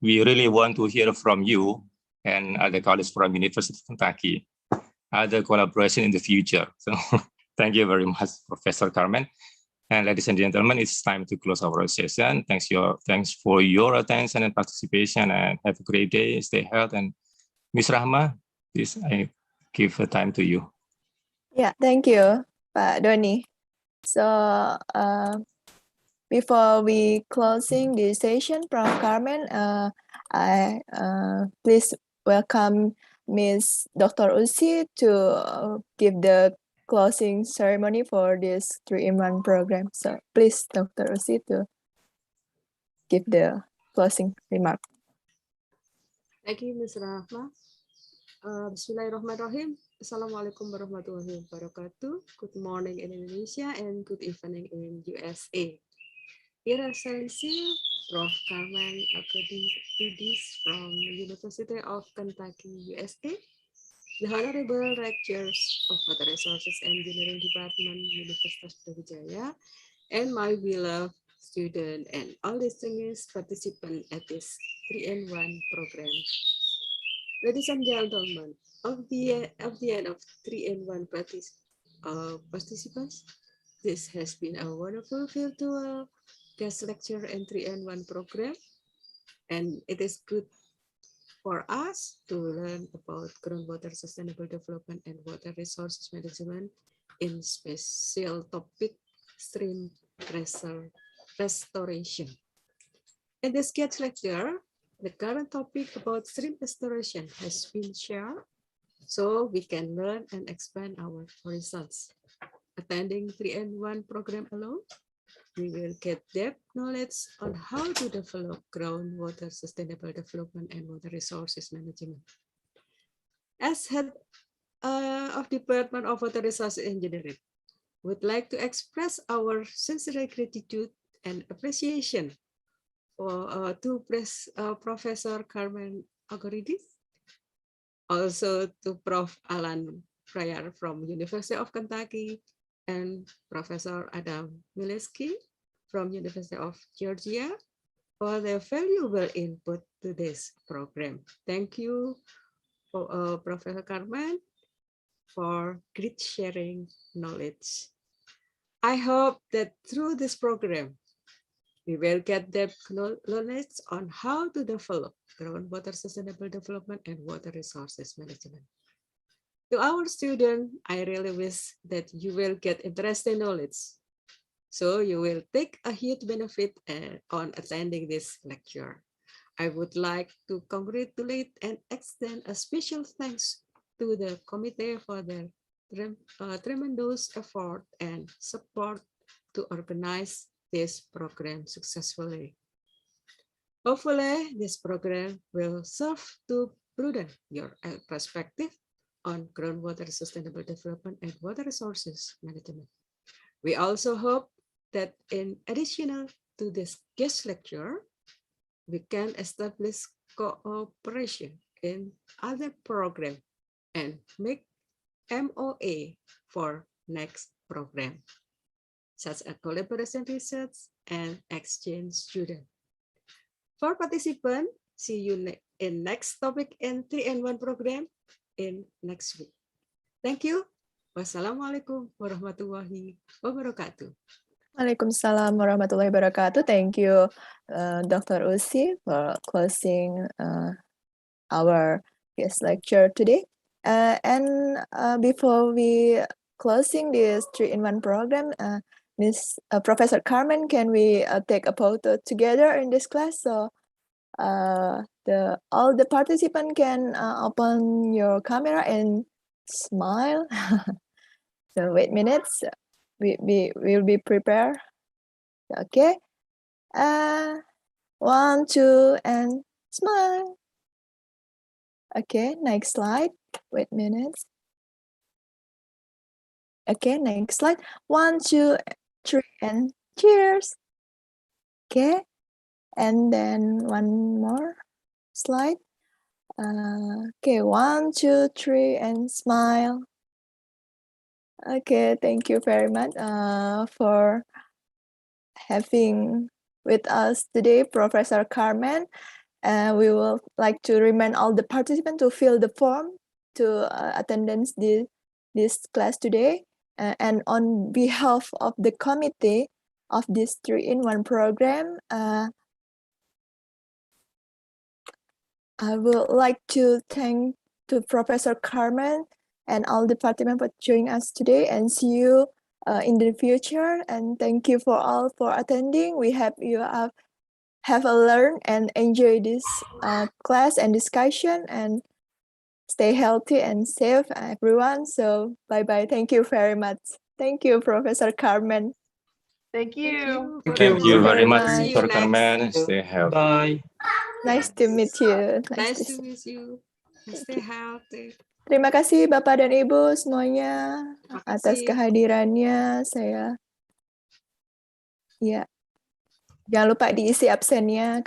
We really want to hear from you and other colleagues from University of Kentucky, other collaboration in the future. So thank you very much, Professor Carmen. And ladies and gentlemen, it's time to close our session. Thanks for your attention and participation, and have a great day. Stay healthy. And Ms. Rahma, please, I give the time to you. Yeah, thank you, Pak Doni. So before we closing this session, Prof. Carmen, I please welcome Ms. Dr. Usi to give the closing ceremony for this 3-in-1 program. So please, Dr. Usi, to give the closing remark. Thank you, Ms. Rahma. Bismillahirrahmanirrahim. Assalamualaikum warahmatullahi wabarakatuh. Good morning in Indonesia and good evening in USA. Dear Excellency, Prof. Carmen Agouridis from University of Kentucky, USA, the Honorable Lecturers of Water Resources Engineering Department, Universitas Brawijaya, and my beloved student and all distinguished participants at this 3-in-1 program. Ladies and gentlemen, of the end of 3-in-1 participants, this has been a wonderful virtual guest lecture and 3-in-1 program, and it is good for us to learn about groundwater sustainable development and water resources management in special topic stream restoration. In this guest lecture, the current topic about stream restoration has been shared, so we can learn and expand our horizons. Attending 3-in-1 program alone, we will get depth knowledge on how to develop groundwater sustainable development and water resources management. As head of Department of Water Resources Engineering, would like to express our sincere gratitude and appreciation to Professor Carmen Agouridis, also to Prof. Alan from University of Kentucky, and Professor Adam Mileski from University of Georgia for their valuable input to this program. Thank you, Professor Carmen, for great sharing knowledge. I hope that through this program, we will get depth knowledge on how to develop groundwater sustainable development and water resources management. To our students, I really wish that you will get interesting knowledge, so you will take a huge benefit on attending this lecture. I would like to congratulate and extend a special thanks to the committee for their tremendous effort and support to organize this program successfully. Hopefully, this program will serve to broaden your perspective on groundwater sustainable development and water resources management. We also hope that in addition to this guest lecture, we can establish cooperation in other programs and make MOA for next program, such as collaboration research and exchange student. For participants, see you in next topic in 3-in-1 program in next week. Thank you. Wassalamualaikum warahmatullahi wabarakatuh. Waalaikumsalam warahmatullahi wabarakatuh. Thank you, Dr. Usi, for closing our guest lecture today. And before we closing this 3-in-1 program, Professor Carmen, can we take a photo together in this class? So all the participants can open your camera and smile. So wait minutes. We will be prepared. Okay. 1, 2, and smile. Okay, next slide. Wait minutes. Okay, next slide. 1, 2, 3, and cheers. Okay, and then one more slide. Okay, 1, 2, 3, and smile. Okay, thank you very much for having with us today, Professor Carmen. We will like to remind all the participants to fill the form to attendance this class today. And on behalf of the committee of this 3-in-1 program, I would like to thank to Professor Carmen and all the participants for joining us today, and see you in the future. And thank you for all for attending. We hope you have learned and enjoy this class and discussion, and stay healthy and safe, everyone. So bye-bye. Thank you very much. Thank you, Professor Carmen. Thank you. Thank you very much, See you Dr. next. Carmen. Stay healthy. Bye. Nice to meet you. Nice to meet you. Stay healthy. Terima kasih Bapak dan Ibu semuanya atas Makasih. kehadirannya. Saya ya jangan lupa diisi absennya.